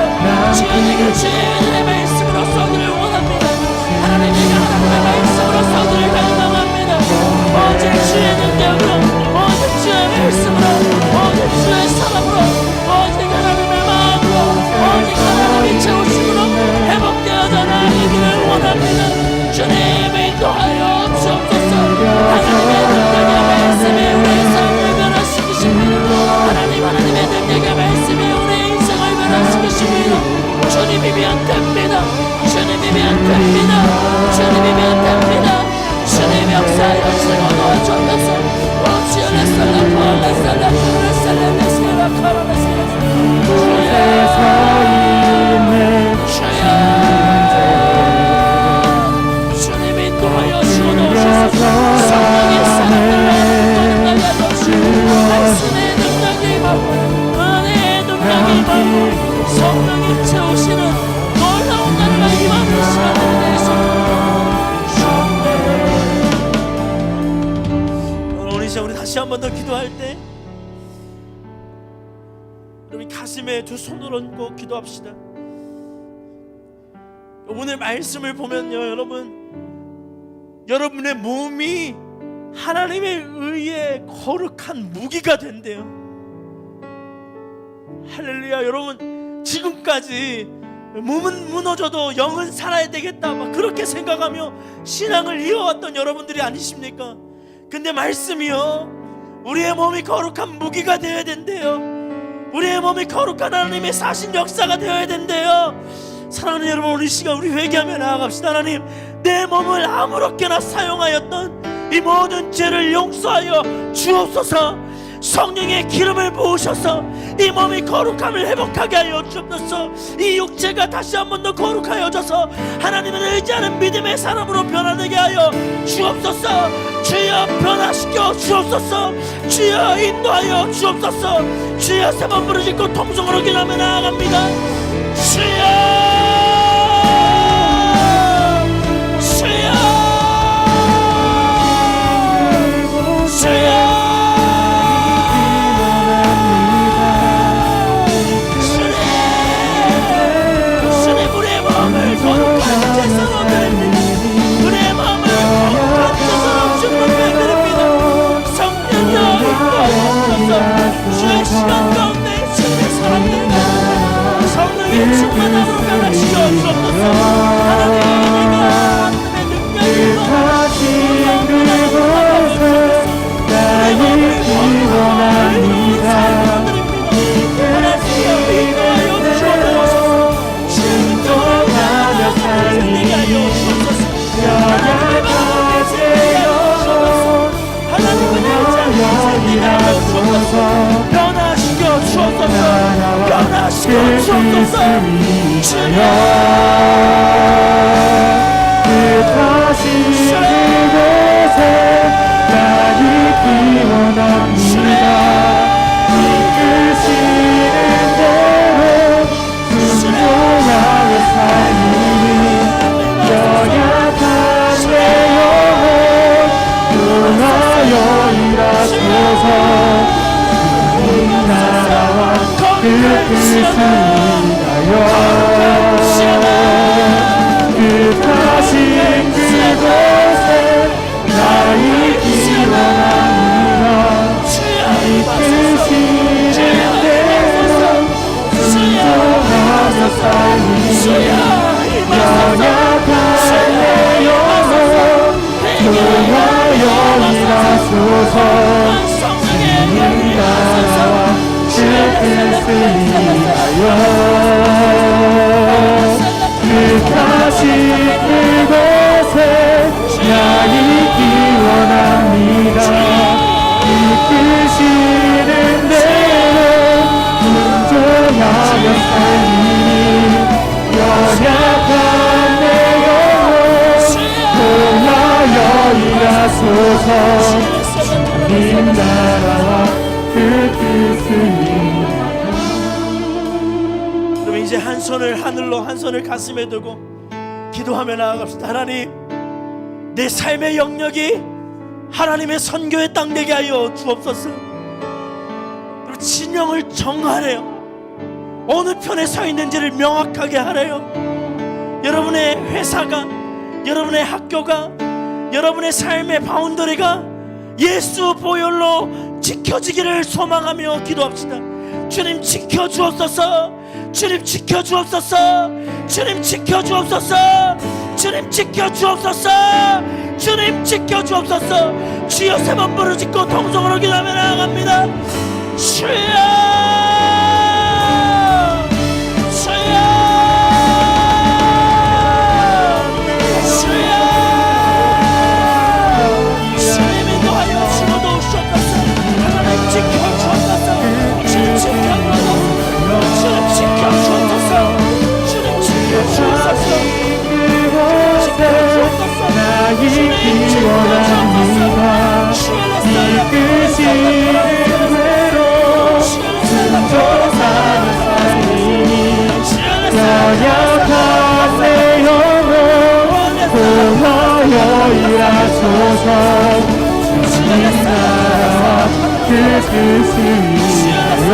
주여, 내가 주의 말씀으로 서기를 원합니다. 하나님, 내가 하나님의 말씀으로 서기를 갈망합니다. 오직 주의 능력으로, 오직 주의 말씀으로, 오직 주의 사랑으로, 오직 하나님의 마음으로, 오직 하나님의 채우심으로 회복되어져 나아가기를 원합니다. 주님, 인도하여 주옵소서. 하나님의 능력의 말씀이 우리의 삶을 변화시키십니다. 하나님의 능력의 말씀이 우리의 인생을 변화시키십니다. 주님이면 됩니다. 주님이면 됩니다. 주님이면 됩니다. 주님 역사하여 주시고 도와주옵소서. 주여, 레살라 파라 살라 파라 살라 레살라 파라 레살라 주님 인도하여 주옵소서. 성령의 사랑을 나눠주시고 말씀의 능력이 임하고 은혜의 능력이 임하고 성령이 채우시는 놀라운 날과 임하는 시간을 내주옵소서. 우리 다시 한 번 더 기도할 때 여러분 가슴에 두 손을 얹고 기도합시다. 오늘 말씀을 보면요, 여러분의 몸이 하나님의 의에 거룩한 무기가 된대요. 할렐루야. 여러분, 지금까지 몸은 무너져도 영은 살아야 되겠다 막 그렇게 생각하며 신앙을 이어왔던 여러분들이 우리의 몸이 거룩한 하나님의 사신 역사가 되어야 된대요. 사랑하는 여러분, 오늘 이 시간 우리 회개하며 나아갑시다. 하나님, 내 몸을 아무렇게나 사용하였던 이 모든 죄를 용서하여 주옵소서. 성령의 기름을 부으셔서 이 몸이 거룩함을 회복하게 하여 주옵소서. 이 육체가 다시 한 번 더 거룩하여져서 하나님을 의지하는 믿음의 사람으로 변화되게 하여 주옵소서. 주여 변화시켜 주옵소서. 주여 인도하여 주옵소서. 주여 세 번 부르짖고 통성으로 기도하며 나아갑니다. 주여 시간 가운데 주님의 사랑을 성령의 충만함으로 변화시켜 주옵소서. 하나님의 능력이 가신 그곳에 나의 기원합니다. 하나님의 인도하여 주옵소서. 순종하며 살리게 하여 주옵소서. 연약한 제 영혼 하나님의 의지하여 주옵소서. 변화시켜 주옵소서. 변화시켜 주옵소서. 주여 뜻하신 그곳에 나를 기원합니다. 이끄시는 대로 순종하여 살리니 연약한 내 영혼 구하여 일하소서. 나라와 그 뜻을 위하여 뜻하신 그곳에 나의 기원합니다. 이끄시는 대로 순종하며 살리니 연약한 내 영혼 구하여 일하소서. 나라와 그 뜻을 위하여 뜻하신 그곳에 나를 기원합니다. 이끄시는 대로 순종하며 살리니 연약한 내 영혼 구하여 일하소서. 주님 나라와 그 뜻을 위하여. 그럼 이제 한 손을 하늘로, 한 손을 가슴에 두고 기도하며 나아갑시다. 하나님, 내 삶의 영역이 하나님의 선교의 땅 되게 하여 주옵소서. 그리고 진영을 정하래요. 어느 편에 서 있는지를 명확하게 하래요. 여러분의 회사가, 여러분의 학교가, 여러분의 삶의 바운더리가 예수 보혈로 지켜지기를 소망하며 기도합시다. 주님 지켜주옵소서. 주님 지켜주옵소서. 주님 지켜주옵소서. 주님 지켜주옵소서. 주님 지켜주옵소서. 주여 세 번 부르짖고 통성으로 기도하며 나아갑니다. 주여 기원합니다. 이끄시는 대로 순종하며 살리니 연약한 내 영혼 구하여 일하소서. 주님 나라와 그 뜻을 위하여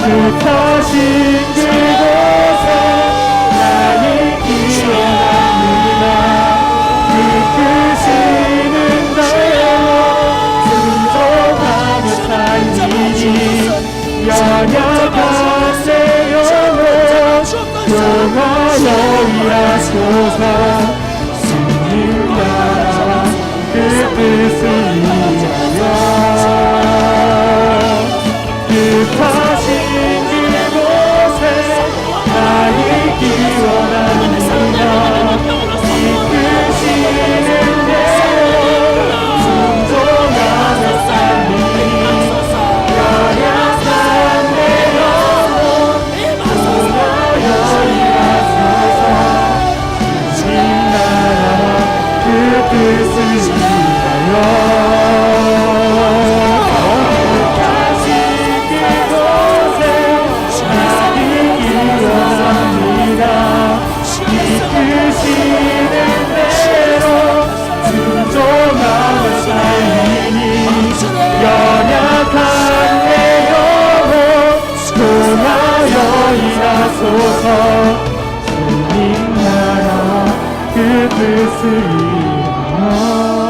뜻하신 그곳에 나의 기원합니다. 이끄시는 대로 순종하며 살리니 연약한 내 영혼 구하여 일하소서. 주님 나라와 그 뜻을 위하여 주옵소서. 주님 나라와 그 뜻을 위하여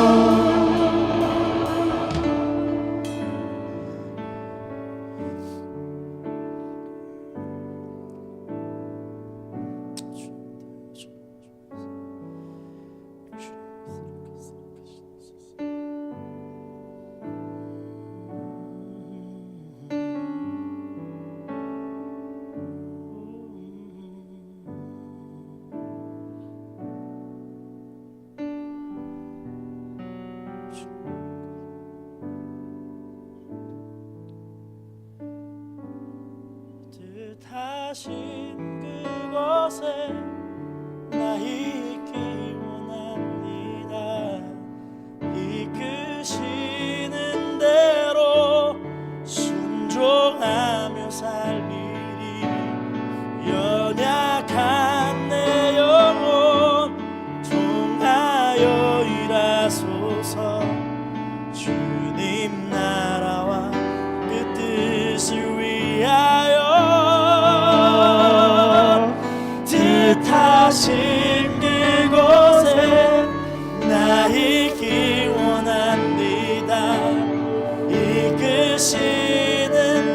뜻하신 그곳에 나 있기 원합니다. 이끄시는 대로 순종하며 살리리. 연약한 내 영혼 통하여 일하소서. 주님 나라와 그 뜻을 위하여 뜻하신 그곳에 나 있기 원합니다. 이끄시는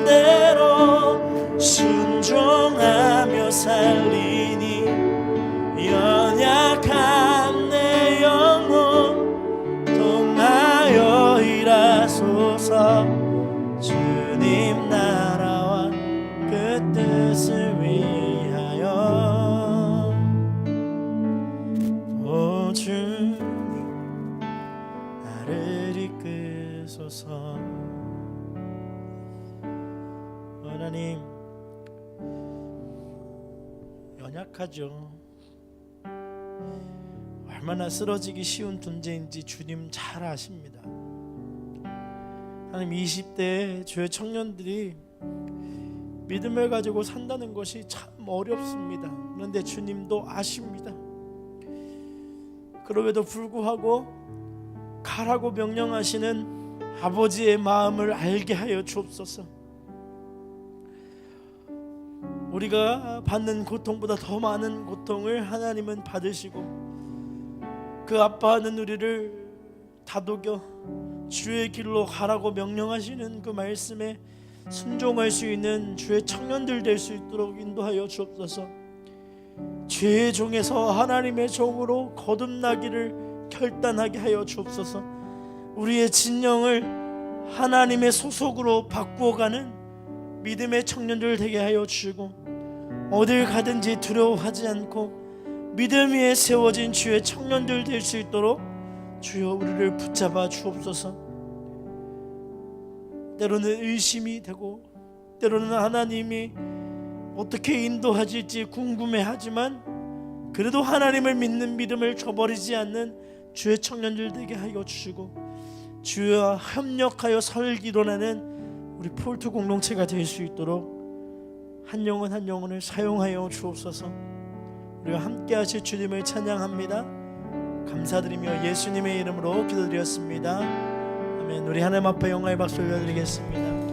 대로 순종하며 살리니. 연약한 내 영혼 통하여 일하소서. 주님 나라와 그 뜻을 위하여. 오 주님 나를 이끄소서. 하나님, 연약하죠. 얼마나 쓰러지기 쉬운 존재인지 주님 잘 아십니다. 하나님, 20대의 주의 청년들이 믿음을 가지고 산다는 것이 참 어렵습니다. 그런데 주님도 아십니다. 그럼에도 불구하고 가라고 명령하시는 아버지의 마음을 알게 하여 주옵소서. 우리가 받는 고통보다 더 많은 고통을 하나님은 받으시고 그 아파하는 우리를 다독여 주의 길로 가라고 명령하시는 그 말씀에 순종할 수 있는 주의 청년들 될 수 있도록 인도하여 주옵소서. 죄의 종에서 하나님의 종으로 거듭나기를 결단하게 하여 주옵소서. 우리의 진영을 하나님의 소속으로 바꾸어가는 믿음의 청년들 되게 하여 주시고, 어딜 가든지 두려워하지 않고 믿음 위에 세워진 주의 청년들 될 수 있도록 주여 우리를 붙잡아 주옵소서. 때로는 의심이 되고 때로는 하나님이 어떻게 인도하실지 궁금해하지만 그래도 하나님을 믿는 믿음을 저버리지 않는 주의 청년들 되게 하여 주시고, 주와 협력하여 설기도나는 우리 폴트 공동체가 될 수 있도록 한 영혼 한 영혼을 사용하여 주옵소서. 우리가 함께 하실 주님을 찬양합니다. 감사드리며 예수님의 이름으로 기도드렸습니다. 아멘. 우리 하나님 앞에 영광의 박수 올려드리겠습니다.